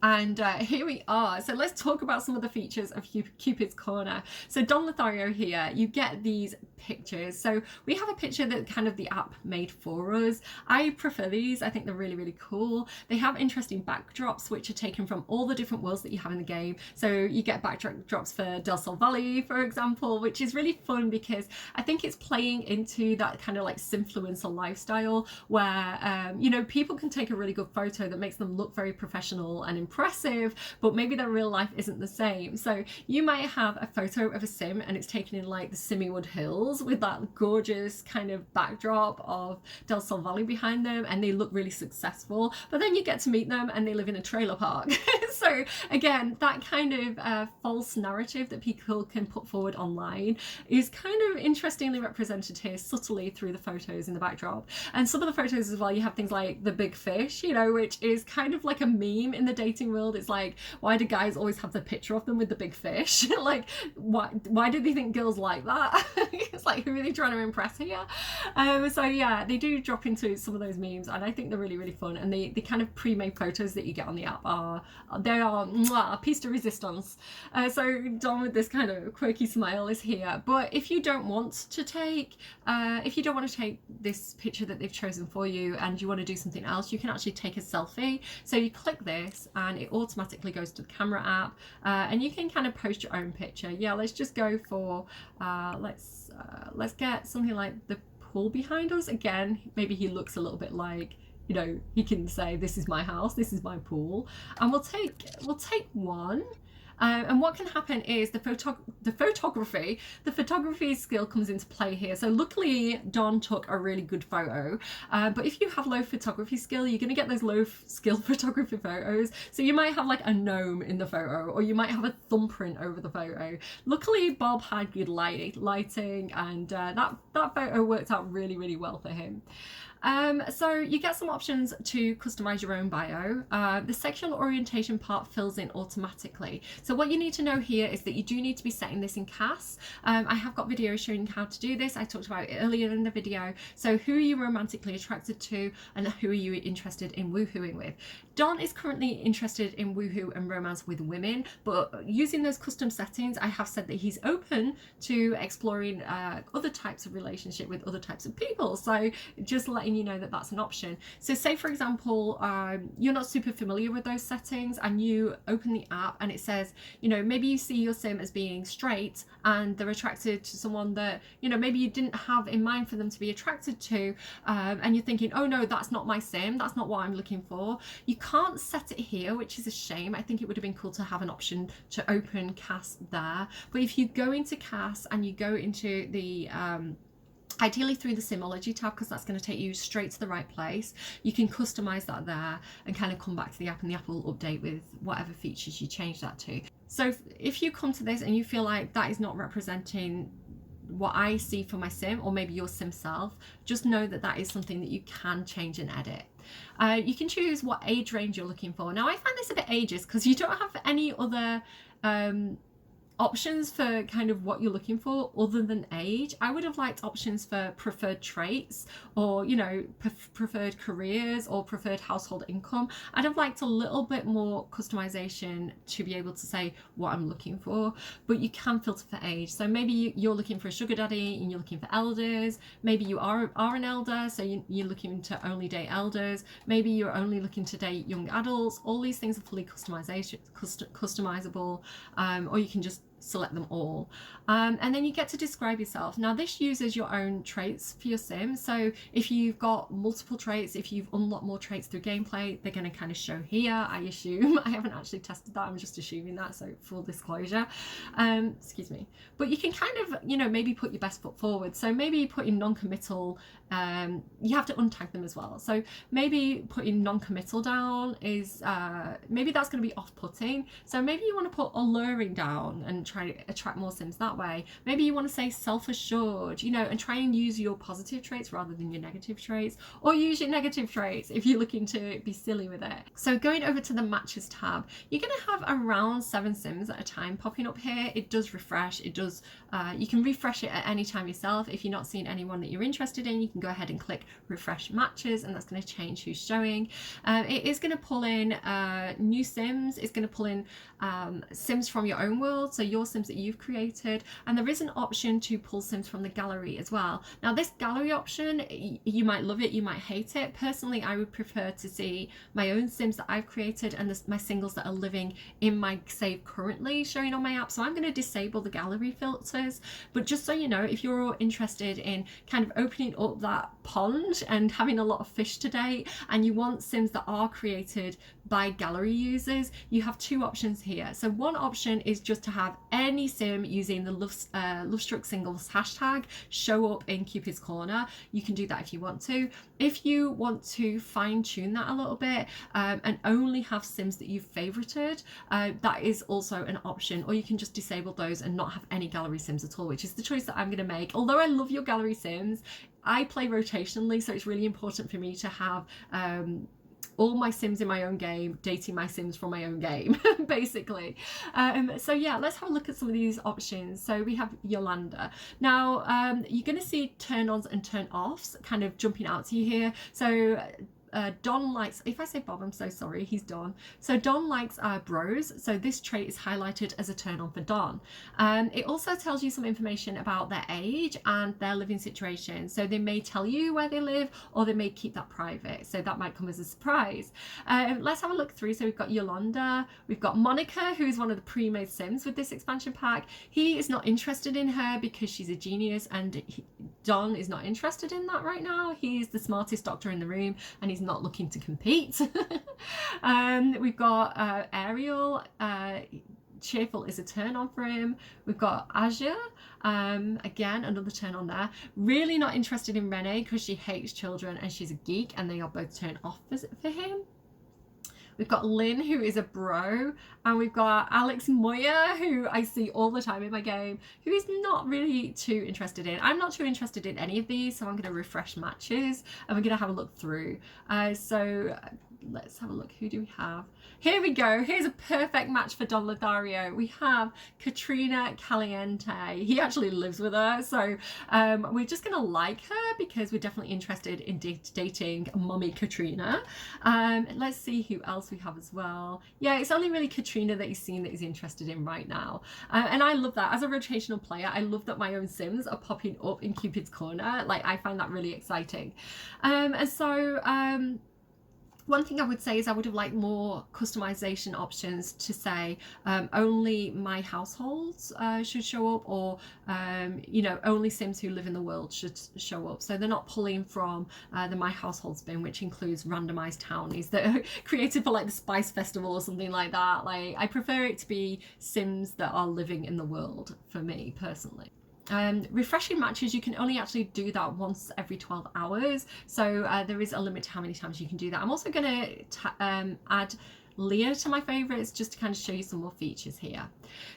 And here we are. So let's talk about some of the features of Cupid's Corner. So Don Lothario here, you get these pictures. So we have a picture that kind of the app made for us. I prefer these. I think they're really, really cool. They have interesting backdrops, which are taken from all the different worlds that you have in the game. So you get backdrops for Del Sol Valley, for example, which is really fun because I think it's playing into that kind of like Simfluencer lifestyle where, you know, people can take a really good photo that makes them look very professional and impressive, but maybe their real life isn't the same. So you might have a photo of a sim and it's taken in like the Simmywood Hills with that gorgeous kind of backdrop of Del Sol Valley behind them, and they look really successful, but then you get to meet them and they live in a trailer park. So again, that kind of false narrative that people can put forward online is kind of interestingly represented here subtly through the photos in the backdrop. And some of the photos as well, you have things like the big fish, you know, which is kind of like a meme in the dating world. It's like, why do guys always have the picture of them with the big fish? Like, why do they think girls like that? It's like, who are they trying to impress here? So yeah, they do drop into some of those memes, and I think they're really, really fun. And the kind of pre-made photos that you get on the app are a piece de resistance. So Don with this kind of quirky smile is here. But if you don't want to take this picture that they've chosen for you and you want to do something else, you can actually take a selfie. So you click this and it automatically goes to the camera app, and you can kind of post your own picture. Yeah, let's just go for let's get something like the pool behind us. Again, maybe he looks a little bit like, you know, he can say, this is my house, this is my pool, and we'll take one. And what can happen is the photography skill comes into play here. So luckily Don took a really good photo, but if you have low photography skill, you're going to get those low skill photography photos. So you might have like a gnome in the photo, or you might have a thumbprint over the photo. Luckily Bob had good lighting, and that photo worked out really, really well for him. So you get some options to customize your own bio. The sexual orientation part fills in automatically. So what you need to know here is that you do need to be setting this in CAS. I have got videos showing how to do this. I talked about it earlier in the video. So who are you romantically attracted to, and who are you interested in woohooing with? Don is currently interested in woohoo and romance with women, but using those custom settings, I have said that he's open to exploring other types of relationship with other types of people. So just letting you know that that's an option. So say for example, you're not super familiar with those settings and you open the app and it says, you know, maybe you see your sim as being straight and they're attracted to someone that, you know, maybe you didn't have in mind for them to be attracted to, and you're thinking, oh no, that's not my sim, that's not what I'm looking for. You can't set it here, which is a shame. I think it would have been cool to have an option to open CAS there. But if you go into CAS and you go into the ideally through the Simology tab, because that's going to take you straight to the right place, you can customize that there and kind of come back to the app, and the app will update with whatever features you change that to. So if you come to this and you feel like that is not representing what I see for my sim, or maybe your sim self, just know that that is something that you can change and edit. You can choose what age range you're looking for. Now I find this a bit ageist because you don't have any other options for kind of what you're looking for other than age. I would have liked options for preferred traits, or, you know, preferred careers or preferred household income. I'd have liked a little bit more customization to be able to say what I'm looking for, but you can filter for age. So maybe you're looking for a sugar daddy and you're looking for elders. Maybe you are an elder, so you're looking to only date elders. Maybe you're only looking to date young adults. All these things are fully customizable, or you can just select them all. And then you get to describe yourself. Now this uses your own traits for your sim, so if you've got multiple traits, if you've unlocked more traits through gameplay, they're going to kind of show here, I assume. I haven't actually tested that, I'm just assuming that, so full disclosure. Excuse me. But you can kind of, you know, maybe put your best foot forward. So maybe putting non-committal, you have to untag them as well. So maybe putting non-committal down is, maybe that's going to be off-putting. So maybe you want to put alluring down and try to attract more sims that way. Maybe you want to say self-assured, you know, and try and use your positive traits rather than your negative traits, or use your negative traits if you're looking to be silly with it. So going over to the matches tab, you're going to have around 7 sims at a time popping up here. It does refresh, it does, you can refresh it at any time yourself. If you're not seeing anyone that you're interested in, you can go ahead and click refresh matches, and that's going to change who's showing. It is going to pull in new sims, it's going to pull in sims from your own world, so your sims that you've created, and there is an option to pull sims from the gallery as well. Now this gallery option, you might love it, you might hate it. Personally, I would prefer to see my own sims that I've created and my singles that are living in my save currently showing on my app, so I'm going to disable the gallery filters. But just so you know, if you're interested in kind of opening up that pond and having a lot of fish to date, and you want sims that are created by gallery users, you have 2 options here. So one option is just to have any sim using the Lovestruck singles hashtag show up in Cupid's Corner. You can do that if you want to. If you want to fine tune that a little bit and only have sims that you've favorited, that is also an option, or you can just disable those and not have any gallery sims at all, which is the choice that I'm going to make. Although I love your gallery sims, I play rotationally, so it's really important for me to have all my sims in my own game, dating my sims from my own game, basically. So yeah, let's have a look at some of these options. So we have Yolanda. Now, you're going to see turn-ons and turn-offs kind of jumping out to you here. So Don likes, if I say Bob, I'm so sorry, he's Don. So Don likes bros, so this trait is highlighted as a turn on for Don. It also tells you some information about their age and their living situation. So they may tell you where they live, or they may keep that private. So that might come as a surprise. Let's have a look through. So we've got Yolanda, we've got Monica, who's one of the pre-made sims with this expansion pack. He is not interested in her because she's a genius, and Don is not interested in that right now. He's the smartest doctor in the room, and he's not looking to compete. We've got Ariel, cheerful is a turn on for him. We've got Azure, again another turn on there. Really not interested in Renee because she hates children and she's a geek, and they are both turned off for him. We've got Lynn, who is a bro, and we've got Alex Moya, who I see all the time in my game, who is not really too interested in. I'm not too interested in any of these, so I'm going to refresh matches, and we're going to have a look through. So let's have a look. Who do we have? Here we go. Here's a perfect match for Don Lothario. We have Katrina Caliente. He actually lives with her, so we're just gonna like her because we're definitely interested in dating Mummy Katrina. Let's see who else we have as well. Yeah, it's only really Katrina that he's seen that he's interested in right now, and I love that. As a rotational player, I love that my own sims are popping up in Cupid's Corner. Like, I find that really exciting. And so one thing I would say is I would have liked more customization options to say only my households should show up, or you know, only sims who live in the world should show up. So they're not pulling from the my households bin, which includes randomized townies that are created for like the Spice Festival or something like that. Like, I prefer it to be sims that are living in the world for me personally. Refreshing matches, you can only actually do that once every 12 hours, so there is a limit to how many times you can do that. I'm also going to add Leah to my favorites just to kind of show you some more features here.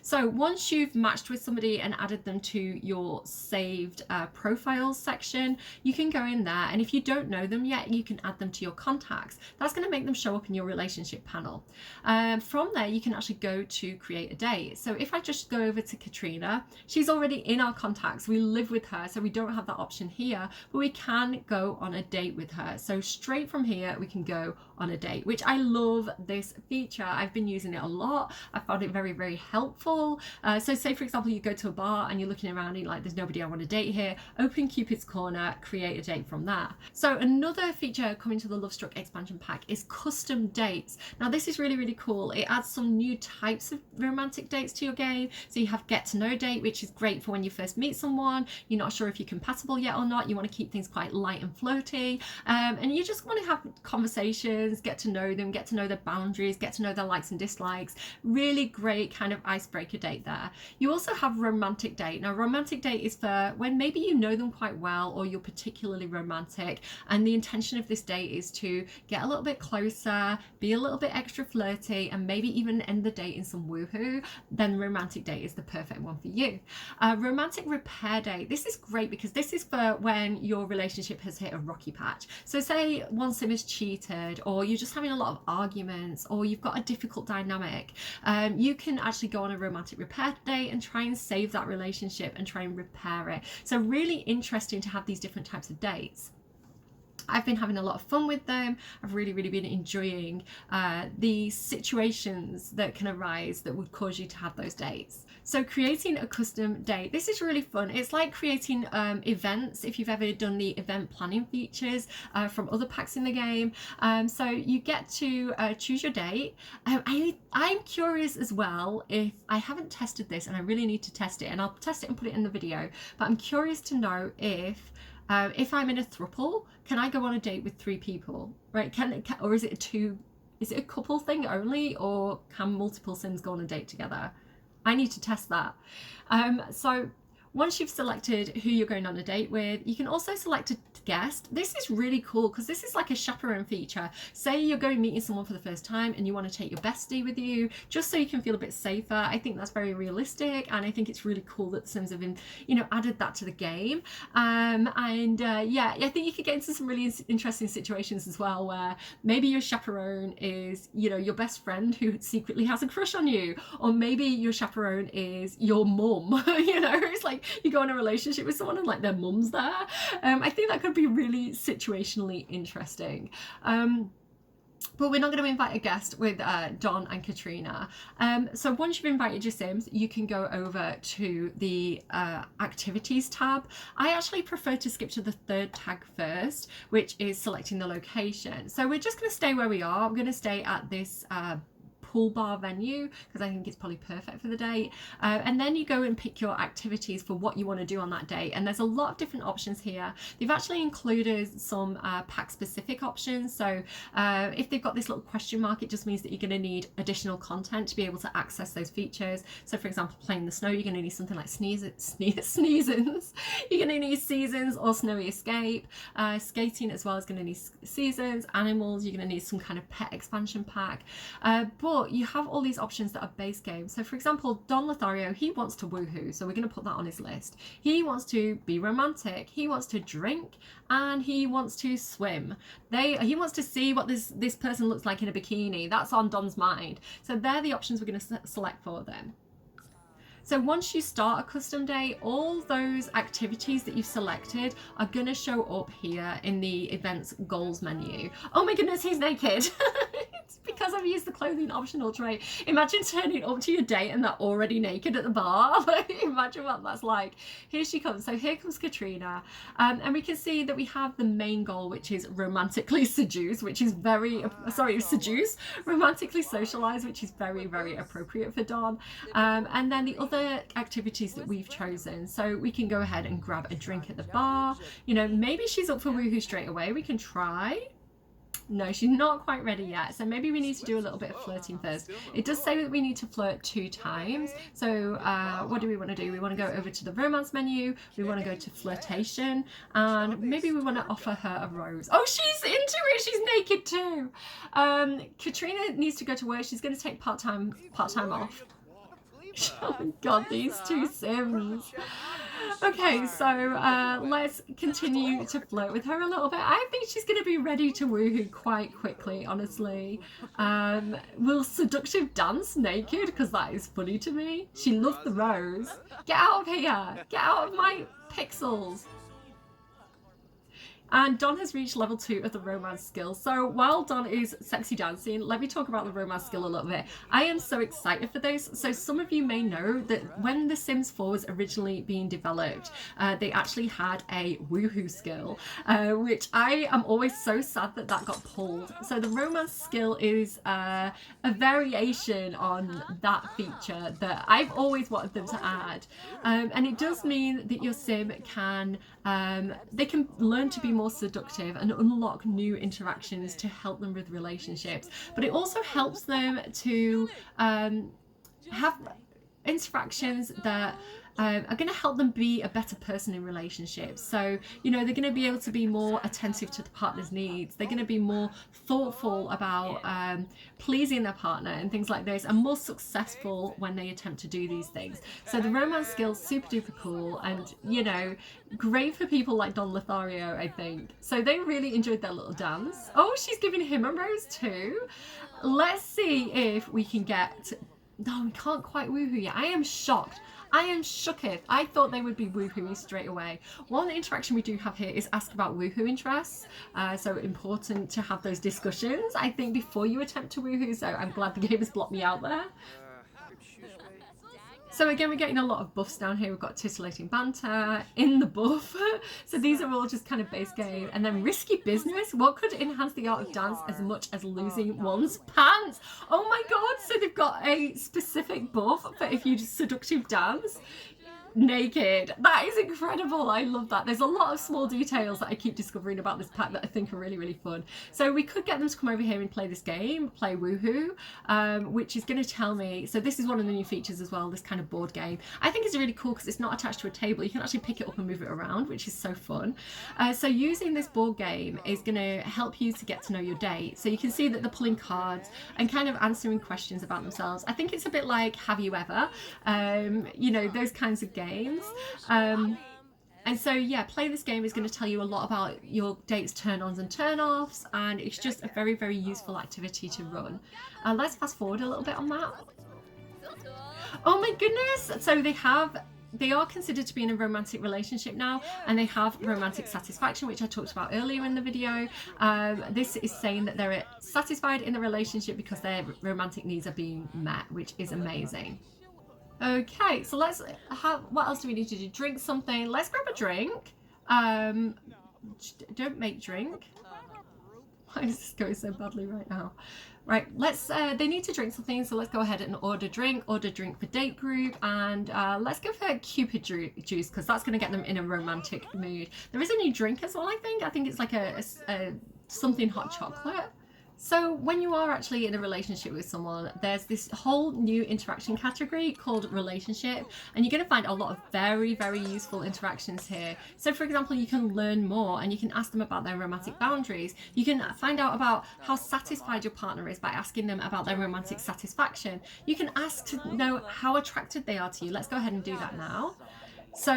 So once you've matched with somebody and added them to your saved profiles section, you can go in there, and if you don't know them yet, you can add them to your contacts. That's going to make them show up in your relationship panel. From there, you can actually go to create a date. So if I just go over to Katrina, she's already in our contacts. We live with her, so we don't have that option here, but we can go on a date with her. So straight from here, we can go on a date, which I love this this feature, I've been using it a lot. I found it very, very helpful. So say, for example, you go to a bar and you're looking around and you're like, there's nobody I want to date here. Open Cupid's Corner, create a date from that. So another feature coming to the Lovestruck expansion pack is custom dates. Now this is really, really cool. It adds some new types of romantic dates to your game. So you have get to know date, which is great for when you first meet someone. You're not sure if you're compatible yet or not. You want to keep things quite light and floaty. And you just want to have conversations, get to know them, get to know their boundaries, get to know their likes and dislikes. Really great kind of icebreaker date there. You also have romantic date. Now romantic date is for when maybe you know them quite well or you're particularly romantic, and the intention of this date is to get a little bit closer, be a little bit extra flirty, and maybe even end the date in some woohoo. Then romantic date is the perfect one for you. Romantic repair date. This is great because this is for when your relationship has hit a rocky patch. So say one sim is cheated, or you're just having a lot of arguments, or you've got a difficult dynamic. You can actually go on a romantic repair date and try and save that relationship and try and repair it. So really interesting to have these different types of dates. I've been having a lot of fun with them. I've really, really been enjoying the situations that can arise that would cause you to have those dates. So creating a custom date, this is really fun. It's like creating events, if you've ever done the event planning features from other packs in the game. So you get to choose your date. I'm curious as well, if I haven't tested this and I really need to test it, and I'll test it and put it in the video, but I'm curious to know if I'm in a throuple, can I go on a date with 3 people, right? Or is it a couple thing only, or can multiple sims go on a date together? I need to test that. So once you've selected who you're going on a date with, you can also select a guest. This is really cool because this is like a chaperone feature. Say you're going meeting someone for the first time and you want to take your bestie with you, just so you can feel a bit safer. I think that's very realistic, and I think it's really cool that the Sims have, added that to the game. Yeah, I think you could get into some really interesting situations as well, where maybe your chaperone is, your best friend who secretly has a crush on you, or maybe your chaperone is your mum. It's like you go in a relationship with someone and like their mum's there. I think that could be really situationally interesting. But we're not going to invite a guest with Don and Katrina. So once you've invited your Sims, you can go over to the activities tab. I actually prefer to skip to the 3rd tag first, which is selecting the location. So we're just going to stay where we are. I'm going to stay at this pool bar venue because I think it's probably perfect for the date, and then you go and pick your activities for what you want to do on that day, and there's a lot of different options here. They've actually included some pack specific options, so if they've got this little question mark, it just means that you're going to need additional content to be able to access those features. So for example, playing the snow, you're going to need something like sneezins. You're going to need seasons or snowy escape. Skating as well is going to need seasons. Animals, you're going to need some kind of pet expansion pack, but you have all these options that are base game. So for example, Don Lothario, he wants to woohoo, so we're going to put that on his list. He wants to be romantic, he wants to drink, and he wants to swim. He wants to see what this person looks like in a bikini. That's on Don's mind. So they're the options we're going to select for them. So once you start a custom day, all those activities that you've selected are going to show up here in the events goals menu. Oh my goodness, he's naked. It's because I've used the clothing optional tray. Imagine turning up to your date and they're already naked at the bar. Imagine what that's like. Here she comes. So here comes Katrina. And we can see that we have the main goal, which is romantically seduce, which is romantically socialize, which is very, very appropriate for Don. And then the other activities that we've chosen, so we can go ahead and grab a drink at the bar. Maybe she's up for woohoo straight away. We can try. No, she's not quite ready yet, so maybe we need to do a little bit of flirting first. It does say that we need to flirt 2 times, so what do we want to do? We want to go over to the romance menu, we want to go to flirtation, and maybe we want to offer her a rose. Oh, she's into it, she's naked too. Katrina needs to go to work. She's going to take part-time off. Oh my god, these 2 Sims. Okay, so let's continue to flirt with her a little bit. I think she's going to be ready to woohoo quite quickly, honestly. Will seductive dance naked? Because that is funny to me. She loved the rose. Get out of here. Get out of my pixels. And Don has reached level 2 of the romance skill. So while Don is sexy dancing, let me talk about the romance skill a little bit. I am so excited for this. So some of you may know that when The Sims 4 was originally being developed, they actually had a woohoo skill, which I am always so sad that that got pulled. So the romance skill is a variation on that feature that I've always wanted them to add. And it does mean that your sim can they can learn to be more seductive and unlock new interactions to help them with relationships, but it also helps them to have interactions that are going to help them be a better person in relationships. So, you know, they're going to be able to be more attentive to the partner's needs. They're going to be more thoughtful about pleasing their partner and things like this, and more successful when they attempt to do these things. So the romance skill's super duper cool, and, you know, great for people like Don Lothario, I think. So they really enjoyed their little dance. Oh, she's giving him a rose too. Let's see if we can get... No, we can't quite woohoo yet. I am shocked. I am shooketh. I thought they would be woohooing straight away. One interaction we do have here is ask about woohoo interests. So important to have those discussions, I think, before you attempt to woohoo. So I'm glad the game has blocked me out there. So again, we're getting a lot of buffs down here. We've got titillating banter in the buff. So these are all just kind of base game. And then risky business. What could enhance the art of dance as much as losing one's pants? Oh my god, so they've got a specific buff for if you seductive dance naked. That is incredible. I love that. There's a lot of small details that I keep discovering about this pack that I think are really, really fun. So we could get them to come over here and play this game, play Woohoo, which is going to tell me, so this is one of the new features as well, this kind of board game. I think it's really cool because it's not attached to a table. You can actually pick it up and move it around, which is so fun. So using this board game is going to help you to get to know your date. So you can see that they're pulling cards and kind of answering questions about themselves. I think it's a bit like Have You Ever? You know, those kinds of games. And so yeah, playing this game is going to tell you a lot about your date's turn-ons and turn-offs, and it's just a very, very useful activity to run. Let's fast forward a little bit on that. Oh my goodness! So they are considered to be in a romantic relationship now, and they have romantic satisfaction, which I talked about earlier in the video. This is saying that they're satisfied in the relationship because their romantic needs are being met, which is amazing. Okay, so let's have, what else do we need to do? Drink something. Let's grab a drink. Don't make drink. Why is this going so badly right now? Right, let's, they need to drink something, so let's go ahead and order drink for date group, and let's go for Cupid juice, because that's going to get them in a romantic mood. There is a new drink as well, I think it's like a something hot chocolate. So when you are actually in a relationship with someone, there's this whole new interaction category called relationship, and you're going to find a lot of very, very useful interactions here. So for example, you can learn more and you can ask them about their romantic boundaries. You can find out about how satisfied your partner is by asking them about their romantic satisfaction. You can ask to know how attracted they are to you. Let's go ahead and do that now. So,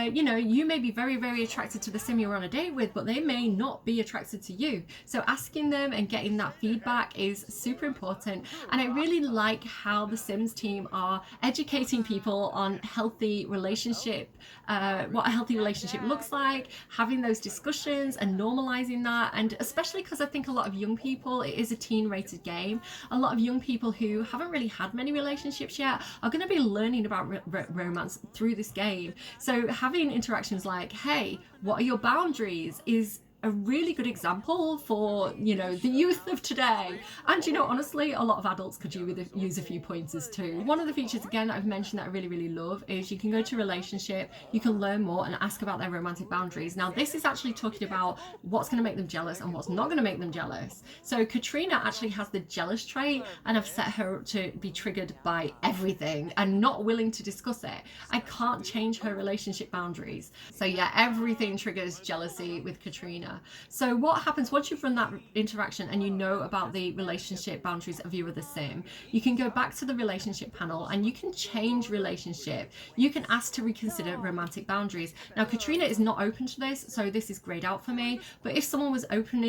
you know, you may be very, very attracted to the sim you're on a date with, but they may not be attracted to you. So asking them and getting that feedback is super important. And I really like how the Sims team are educating people on healthy relationship, what a healthy relationship looks like, having those discussions and normalizing that. And especially because I think a lot of young people, it is a teen rated game. A lot of young people who haven't really had many relationships yet are going to be learning about romance through this game. So having interactions like, hey, what are your boundaries, is a really good example for, you know, the youth of today. And, you know, honestly, a lot of adults could use a few pointers too. One of the features, again, that I've mentioned that I really, really love is you can go to relationship, you can learn more and ask about their romantic boundaries. Now, this is actually talking about what's going to make them jealous and what's not going to make them jealous. So Katrina actually has the jealous trait, and I've set her up to be triggered by everything and not willing to discuss it. I can't change her relationship boundaries. So yeah, everything triggers jealousy with Katrina. So what happens once you've run that interaction and you know about the relationship boundaries of your other sim, you can go back to the relationship panel and you can change relationship. You can ask to reconsider romantic boundaries. Now, Katrina is not open to this, so this is grayed out for me. But if someone was open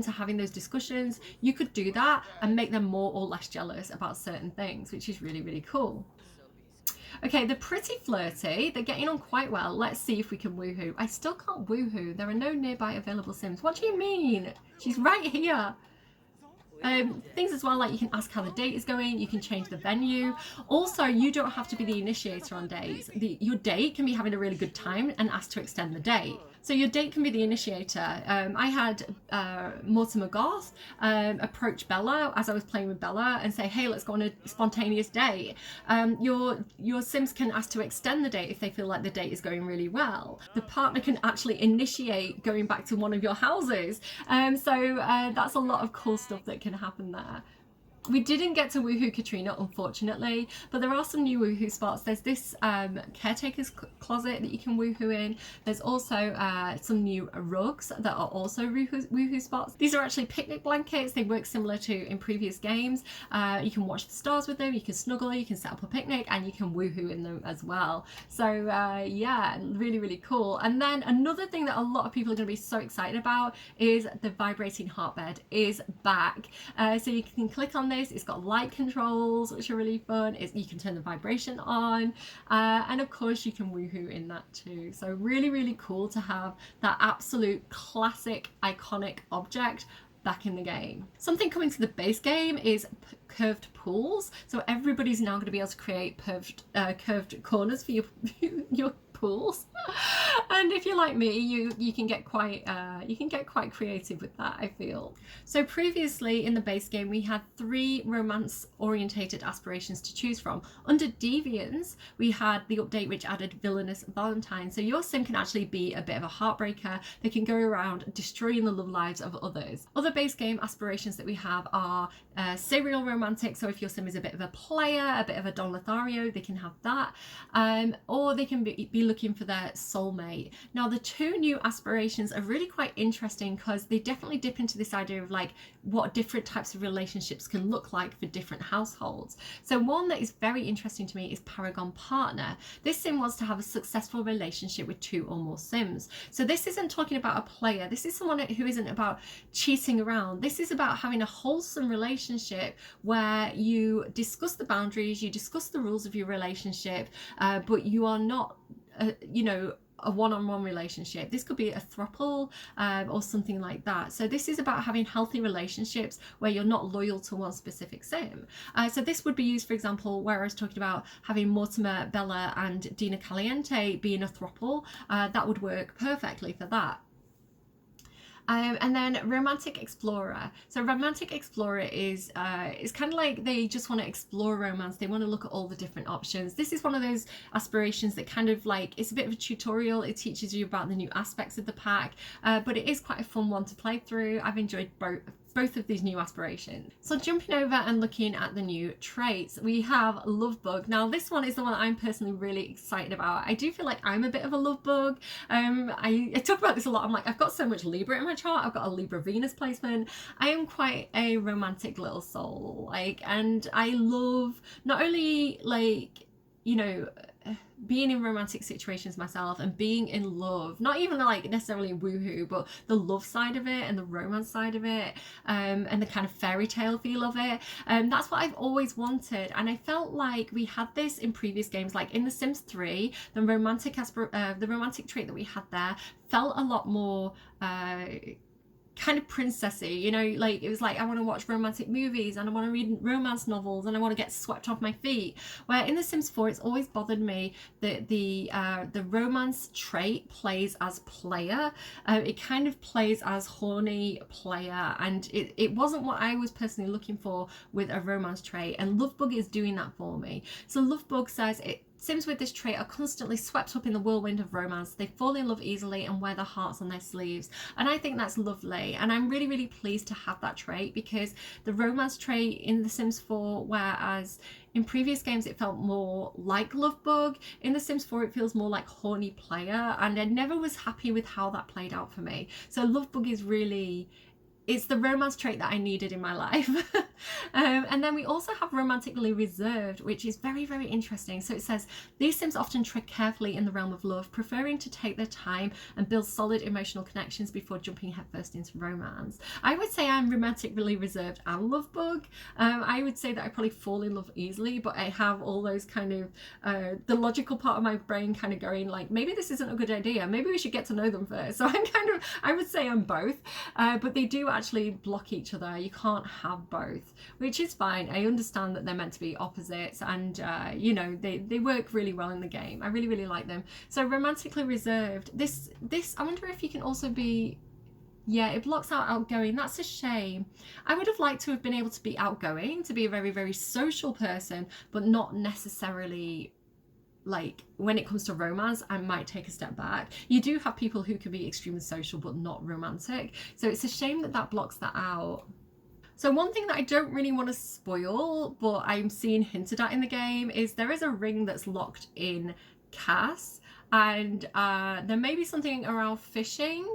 to having those discussions, you could do that and make them more or less jealous about certain things, which is really, really cool. Okay, they're pretty flirty. They're getting on quite well. Let's see if we can woohoo. I still can't woohoo. There are no nearby available Sims. What do you mean? She's right here. Things as well, like you can ask how the date is going, you can change the venue. Also, you don't have to be the initiator on dates. Your date can be having a really good time and ask to extend the date. So your date can be the initiator. I had Mortimer Goth approach Bella as I was playing with Bella and say, hey, let's go on a spontaneous date. Your Sims can ask to extend the date if they feel like the date is going really well. The partner can actually initiate going back to one of your houses. So that's a lot of cool stuff that can happen there. We didn't get to woohoo Katrina, unfortunately, but there are some new woohoo spots. There's this caretaker's closet that you can woohoo in. There's also some new rugs that are also woohoo spots. These are actually picnic blankets. They work similar to in previous games. You can watch the stars with them, you can snuggle, you can set up a picnic, and you can woohoo in them as well. So yeah, really, really cool. And then another thing that a lot of people are going to be so excited about is the vibrating heartbed is back. So you can click on this. It's got light controls, which are really fun. You can turn the vibration on, and of course you can woohoo in that too. So really, really cool to have that absolute classic iconic object back in the game. Something coming to the base game is curved pools. So everybody's now going to be able to create curved corners for your pools. And if you're like me, you can get quite creative with that, I feel. So previously in the base game we had 3 romance orientated aspirations to choose from. Under Deviants we had the update which added Villainous Valentine. So your sim can actually be a bit of a heartbreaker. They can go around destroying the love lives of others. Other base game aspirations that we have are serial romantic. So if your sim is a bit of a player, a bit of a Don Lothario, they can have that. Or they can be looking for their soulmate. Now the 2 new aspirations are really quite interesting because they definitely dip into this idea of like what different types of relationships can look like for different households. So one that is very interesting to me is Paragon Partner. This sim wants to have a successful relationship with 2 or more sims. So this isn't talking about a player. This is someone who isn't about cheating around. This is about having a wholesome relationship where you discuss the boundaries, you discuss the rules of your relationship, but you are not you know, a one-on-one relationship. This could be a throuple or something like that. So this is about having healthy relationships where you're not loyal to one specific sim. So this would be used, for example, where I was talking about having Mortimer, Bella and Dina Caliente being a throuple. That would work perfectly for that. And then Romantic Explorer. So Romantic Explorer is kind of like they just want to explore romance. They want to look at all the different options. This is one of those aspirations that kind of like, it's a bit of a tutorial. It teaches you about the new aspects of the pack, but it is quite a fun one to play through. I've enjoyed both of these new aspirations. So jumping over and looking at the new traits, we have Love Bug. Now this one is the one I'm personally really excited about. I do feel like I'm a bit of a love bug. I talk about this a lot. I'm like, I've got so much Libra in my chart. I've got a Libra Venus placement. I am quite a romantic little soul, like, and I love not only like, you know, being in romantic situations myself and being in love, not even like necessarily woohoo, but the love side of it and the romance side of it, and the kind of fairy tale feel of it. That's what I've always wanted, and I felt like we had this in previous games. Like in The Sims 3, the romantic trait that we had there felt a lot more kind of princessy, you know, like it was like I want to watch romantic movies and I want to read romance novels and I want to get swept off my feet. Where in The Sims 4 it's always bothered me that the romance trait plays as player. It kind of plays as horny player, and it wasn't what I was personally looking for with a romance trait, and Lovebug is doing that for me. So Lovebug says Sims with this trait are constantly swept up in the whirlwind of romance. They fall in love easily and wear their hearts on their sleeves. And I think that's lovely. And I'm really, really pleased to have that trait, because the romance trait in The Sims 4, whereas in previous games it felt more like Lovebug, in The Sims 4 it feels more like horny player. And I never was happy with how that played out for me. So Lovebug is really... it's the romance trait that I needed in my life. And And then we also have romantically reserved, which is very, very interesting. So it says, these Sims often tread carefully in the realm of love, preferring to take their time and build solid emotional connections before jumping headfirst into romance. I would say I'm romantically reserved and love bug. I would say that I probably fall in love easily, but I have all those kind of, the logical part of my brain kind of going like, maybe this isn't a good idea. Maybe we should get to know them first. So I would say I'm both, but they do actually block each other. You can't have both, which is fine. I understand that they're meant to be opposites, and you know, they work really well in the game. I really, really like them. So romantically reserved, this I wonder if you can also be, yeah, it blocks out outgoing. That's a shame. I would have liked to have been able to be outgoing, to be a very, very social person, but not necessarily, like, when it comes to romance, I might take a step back. You do have people who can be extremely social but not romantic, so it's a shame that that blocks that out. So one thing that I don't really want to spoil, but I'm seeing hinted at in the game, is there is a ring that's locked in Cass, and there may be something around fishing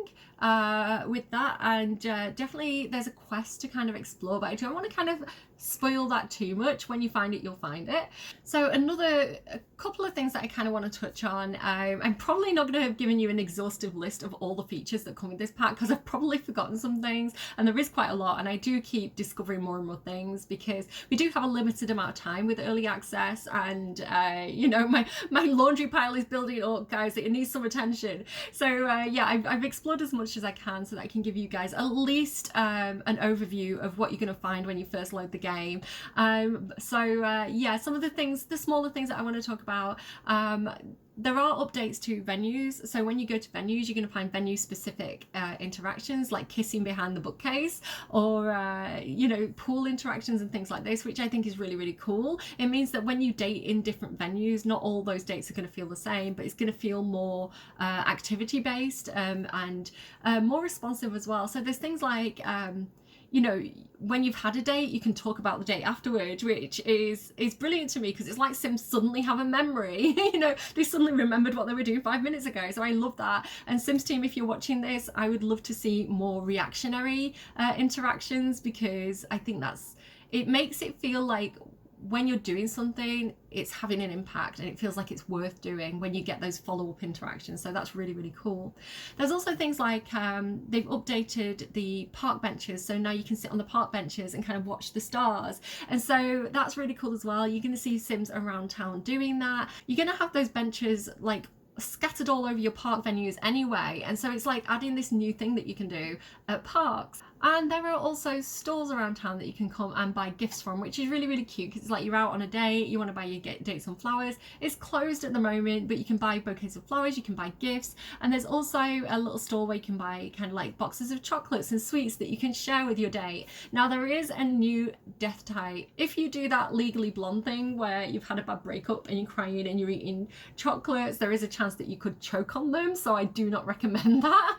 with that, and definitely there's a quest to kind of explore, but I don't want to kind of spoil that too much. When you find it, you'll find it. So a couple of things that I kind of want to touch on. I'm probably not going to have given you an exhaustive list of all the features that come with this pack, because I've probably forgotten some things, and there is quite a lot, and I do keep discovering more and more things because we do have a limited amount of time with early access, and you know, my laundry pile is building up, guys. It needs some attention. So yeah, I've explored as much as I can so that I can give you guys at least an overview of what you're going to find when you first load the game. Yeah, some of the things, the smaller things that I want to talk about, there are updates to venues. So when you go to venues, you're going to find venue specific interactions, like kissing behind the bookcase, or you know, pool interactions and things like this, which I think is really, really cool. It means that when you date in different venues, not all those dates are going to feel the same, but it's going to feel more activity based and more responsive as well. So there's things like you know, when you've had a date, you can talk about the date afterwards, which is brilliant to me, because it's like Sims suddenly have a memory. You know, they suddenly remembered what they were doing 5 minutes ago. So I love that. And Sims team, if you're watching this, I would love to see more reactionary interactions, because I think it makes it feel like when you're doing something, it's having an impact, and it feels like it's worth doing when you get those follow-up interactions. So that's really, really cool. There's also things like they've updated the park benches, so now you can sit on the park benches and kind of watch the stars, and so that's really cool as well. You're going to see Sims around town doing that. You're going to have those benches like scattered all over your park venues anyway, and so it's like adding this new thing that you can do at parks. And there are also stores around town that you can come and buy gifts from, which is really, really cute, because it's like you're out on a date, you want to buy your date some flowers. It's closed at the moment, but you can buy bouquets of flowers, you can buy gifts, and there's also a little store where you can buy kind of like boxes of chocolates and sweets that you can share with your date. Now there is a new death type. If you do that Legally Blonde thing where you've had a bad breakup and you're crying and you're eating chocolates, there is a chance that you could choke on them, so I do not recommend that.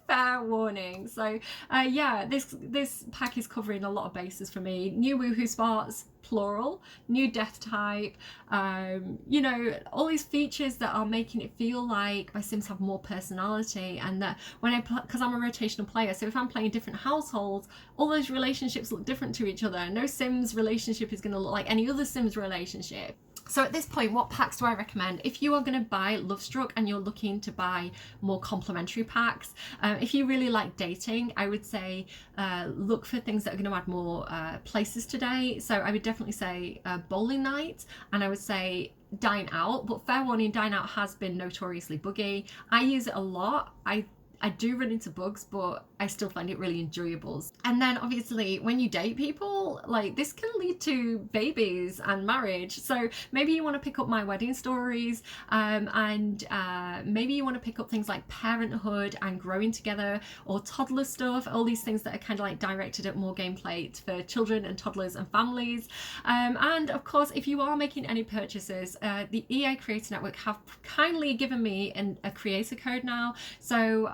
Fair warning. So yeah, this pack is covering a lot of bases for me. New woohoo spots, plural, new death type, you know, all these features that are making it feel like my Sims have more personality, and that when I play, because I'm a rotational player, so if I'm playing different households, all those relationships look different to each other. No Sims relationship is going to look like any other Sims relationship. So at this point, what packs do I recommend? If you are going to buy Lovestruck and you're looking to buy more complementary packs, if you really like dating, I would say look for things that are going to add more places to date. So I would definitely say bowling night, and I would say dine out, but fair warning, dine out has been notoriously buggy. I use it a lot. I do run into bugs, but I still find it really enjoyable. And then obviously when you date people, like this can lead to babies and marriage. So maybe you want to pick up My Wedding Stories, and maybe you want to pick up things like parenthood and growing together, or toddler stuff, all these things that are kind of like directed at more gameplay for children and toddlers and families. And of course, if you are making any purchases, the EA Creator Network have kindly given me a creator code now. So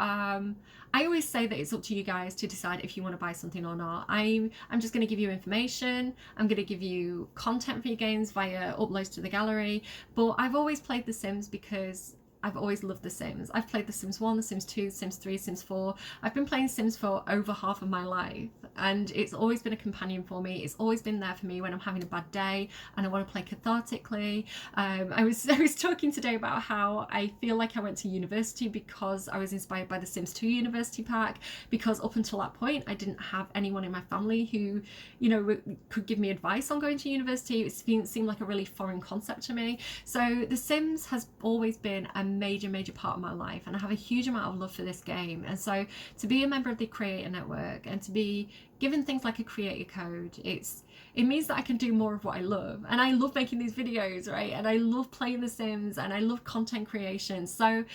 I always say that it's up to you guys to decide if you want to buy something or not. I'm just going to give you information. I'm going to give you content for your games via uploads to the gallery. But I've always played The Sims because I've always loved The Sims. I've played The Sims 1, The Sims 2, The Sims 3, Sims 4. I've been playing Sims for over half of my life, and it's always been a companion for me. It's always been there for me when I'm having a bad day and I want to play cathartically. I was talking today about how I feel like I went to university because I was inspired by the Sims 2 university pack, because up until that point I didn't have anyone in my family who, you know, could give me advice on going to university. It seemed like a really foreign concept to me. So The Sims has always been a major part of my life, and I have a huge amount of love for this game. And so to be a member of the Creator Network and to be given things like a creator code, it means that I can do more of what I love. And I love making these videos, right? And I love playing The Sims, and I love content creation. So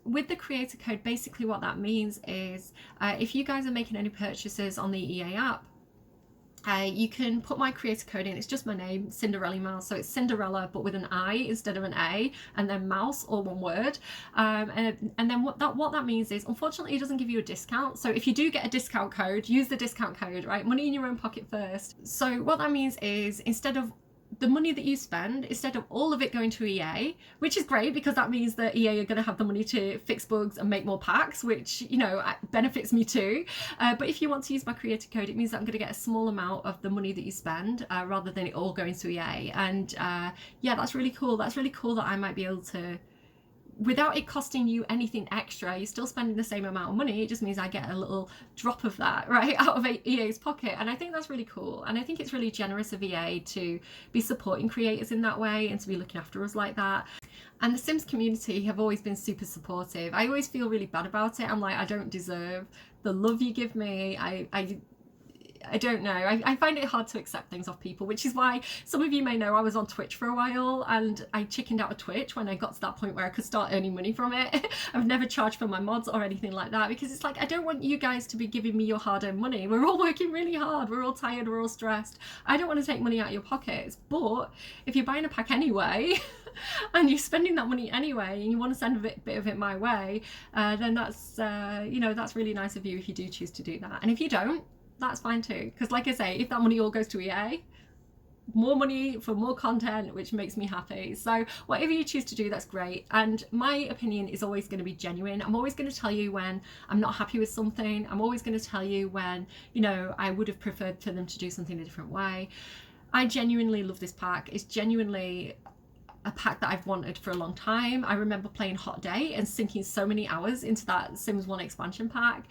with the creator code, basically what that means is if you guys are making any purchases on the EA app, you can put my creator code in. It's just my name, Cinderellimouse. So it's Cinderella, but with an I instead of an A, and then mouse, all one word. And then what that means is, unfortunately, it doesn't give you a discount. So if you do get a discount code, use the discount code, right? Money in your own pocket first. So what that means is, instead of the money that you spend, instead of all of it going to EA, which is great because that means that EA are going to have the money to fix bugs and make more packs, which, you know, benefits me too. But if you want to use my creator code, it means that I'm going to get a small amount of the money that you spend rather than it all going to EA. And yeah, that's really cool. That's really cool that I might be able to, without it costing you anything extra, you're still spending the same amount of money. It just means I get a little drop of that, right, out of EA's pocket. And I think that's really cool. And I think it's really generous of EA to be supporting creators in that way and to be looking after us like that. And the Sims community have always been super supportive. I always feel really bad about it. I'm like, I don't deserve the love you give me. I don't know. I find it hard to accept things off people, which is why some of you may know I was on Twitch for a while, and I chickened out of Twitch when I got to that point where I could start earning money from it. I've never charged for my mods or anything like that, because it's like, I don't want you guys to be giving me your hard-earned money. We're all working really hard. We're all tired. We're all stressed. I don't want to take money out of your pockets. But if you're buying a pack anyway, and you're spending that money anyway, and you want to send a bit of it my way, then that's, you know, that's really nice of you if you do choose to do that. And if you don't, that's fine too, because like I say, if that money all goes to EA, more money for more content, which makes me happy. So whatever you choose to do, that's great. And my opinion is always going to be genuine. I'm always going to tell you when I'm not happy with something. I'm always going to tell you when, you know, I would have preferred for them to do something a different way. I genuinely love this pack. It's genuinely a pack that I've wanted for a long time. I remember playing Hot Day and sinking so many hours into that Sims 1 expansion pack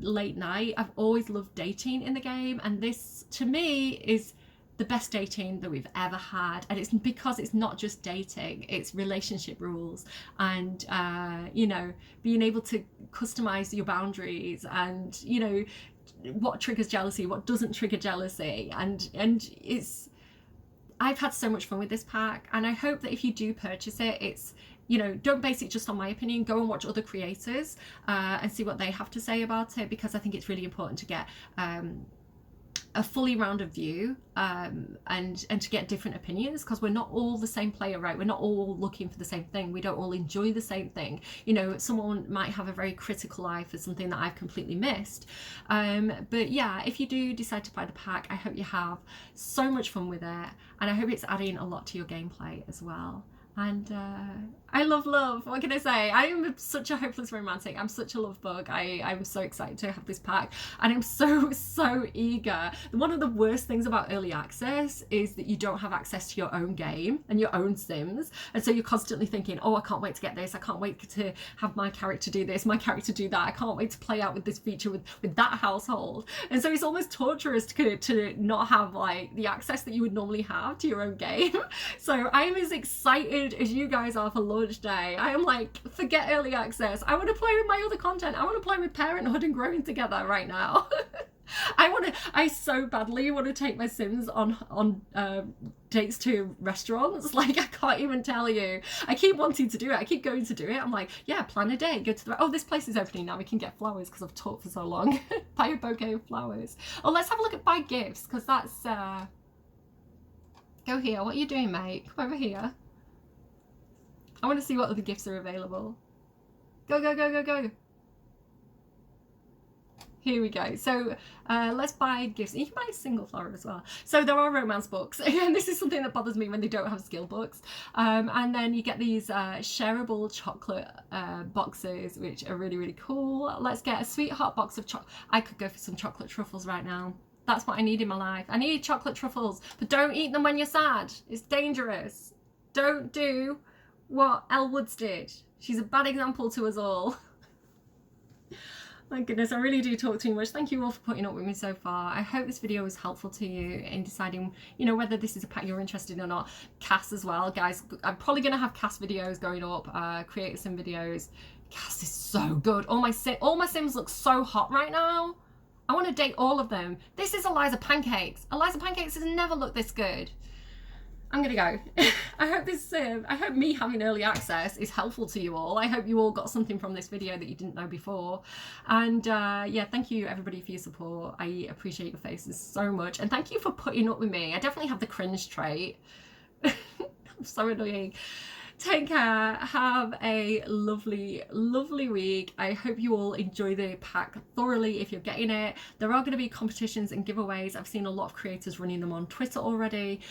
late night. I've always loved dating in the game, and this to me is the best dating that we've ever had. And it's because it's not just dating, it's relationship rules, and you know, being able to customize your boundaries, and you know, what triggers jealousy, what doesn't trigger jealousy, and it's, I've had so much fun with this pack, and I hope that if you do purchase it, it's, you know, don't base it just on my opinion. Go and watch other creators and see what they have to say about it, because I think it's really important to get a fully rounded view and to get different opinions, because we're not all the same player, right? We're not all looking for the same thing. We don't all enjoy the same thing. You know, someone might have a very critical eye for something that I've completely missed. But yeah, if you do decide to buy the pack, I hope you have so much fun with it, and I hope it's adding a lot to your gameplay as well. And I love love. What can I say? I am such a hopeless romantic. I'm such a love bug. I'm so excited to have this pack, and I'm so eager. One of the worst things about early access is that you don't have access to your own game and your own Sims, and so you're constantly thinking, oh, I can't wait to get this. I can't wait to have my character do this, my character do that. I can't wait to play out with this feature with that household. And so it's almost torturous to not have like the access that you would normally have to your own game. So I'm as excited as you guys are for launch day. I am like, forget early access. I want to play with my other content. I want to play with parenthood and growing together right now. I so badly want to take my Sims on dates to restaurants. Like, I can't even tell you. I keep wanting to do it. I keep going to do it. I'm like, yeah, plan a day, go to the, oh, this place is opening now, we can get flowers because I've talked for so long. Buy a bouquet of flowers. Oh, let's have a look at buy gifts, because that's go here. What are you doing, mate? Come over here. I want to see what other gifts are available. Go, go, go, go, go. Here we go. So let's buy gifts. You can buy a single flower as well. So there are romance books. And this is something that bothers me when they don't have skill books. And then you get these shareable chocolate boxes, which are really, really cool. Let's get a sweetheart box of chocolate. I could go for some chocolate truffles right now. That's what I need in my life. I need chocolate truffles, but don't eat them when you're sad. It's dangerous. Don't do what Elle Woods did. She's a bad example to us all. My goodness, I really do talk too much. Thank you all for putting up with me so far. I hope this video was helpful to you in deciding, you know, whether this is a pack you're interested in or not. Cass as well, guys. I'm probably going to have Cass videos going up, create some videos. Cass is so good. All my Sims look so hot right now. I want to date all of them. This is Eliza Pancakes. Eliza Pancakes has never looked this good. I'm gonna go. I hope me having early access is helpful to you all. I hope you all got something from this video that you didn't know before. And yeah, thank you everybody for your support. I appreciate your faces so much. And thank you for putting up with me. I definitely have the cringe trait. I'm so annoying. Take care. Have a lovely, lovely week. I hope you all enjoy the pack thoroughly if you're getting it. There are going to be competitions and giveaways. I've seen a lot of creators running them on Twitter already.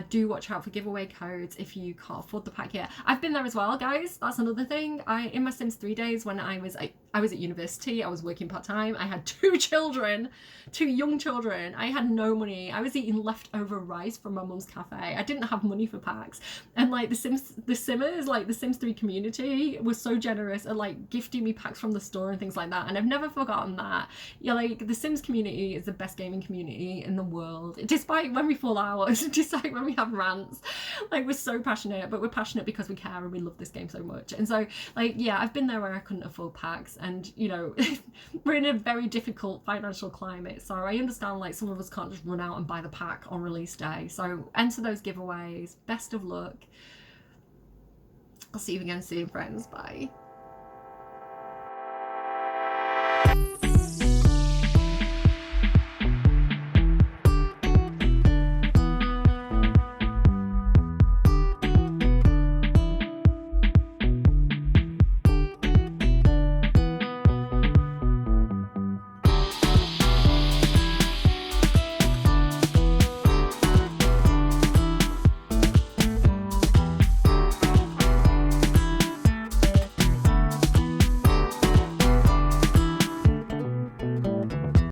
Do watch out for giveaway codes if you can't afford the pack yet. I've been there as well, guys. That's another thing. In my Sims 3 days when I was at university, I was working part-time. I had 2 children, 2 young children. I had no money. I was eating leftover rice from my mum's cafe. I didn't have money for packs. And like the Simmers, like the Sims 3 community was so generous at like gifting me packs from the store and things like that. And I've never forgotten that. Yeah, like the Sims community is the best gaming community in the world. Despite when we fall out, despite when we have rants, like we're so passionate, but we're passionate because we care and we love this game so much. And so like, yeah, I've been there where I couldn't afford packs. And you know, we're in a very difficult financial climate, so I understand like some of us can't just run out and buy the pack on release day. So enter those giveaways. Best of luck. I'll see you again soon, friends. Bye.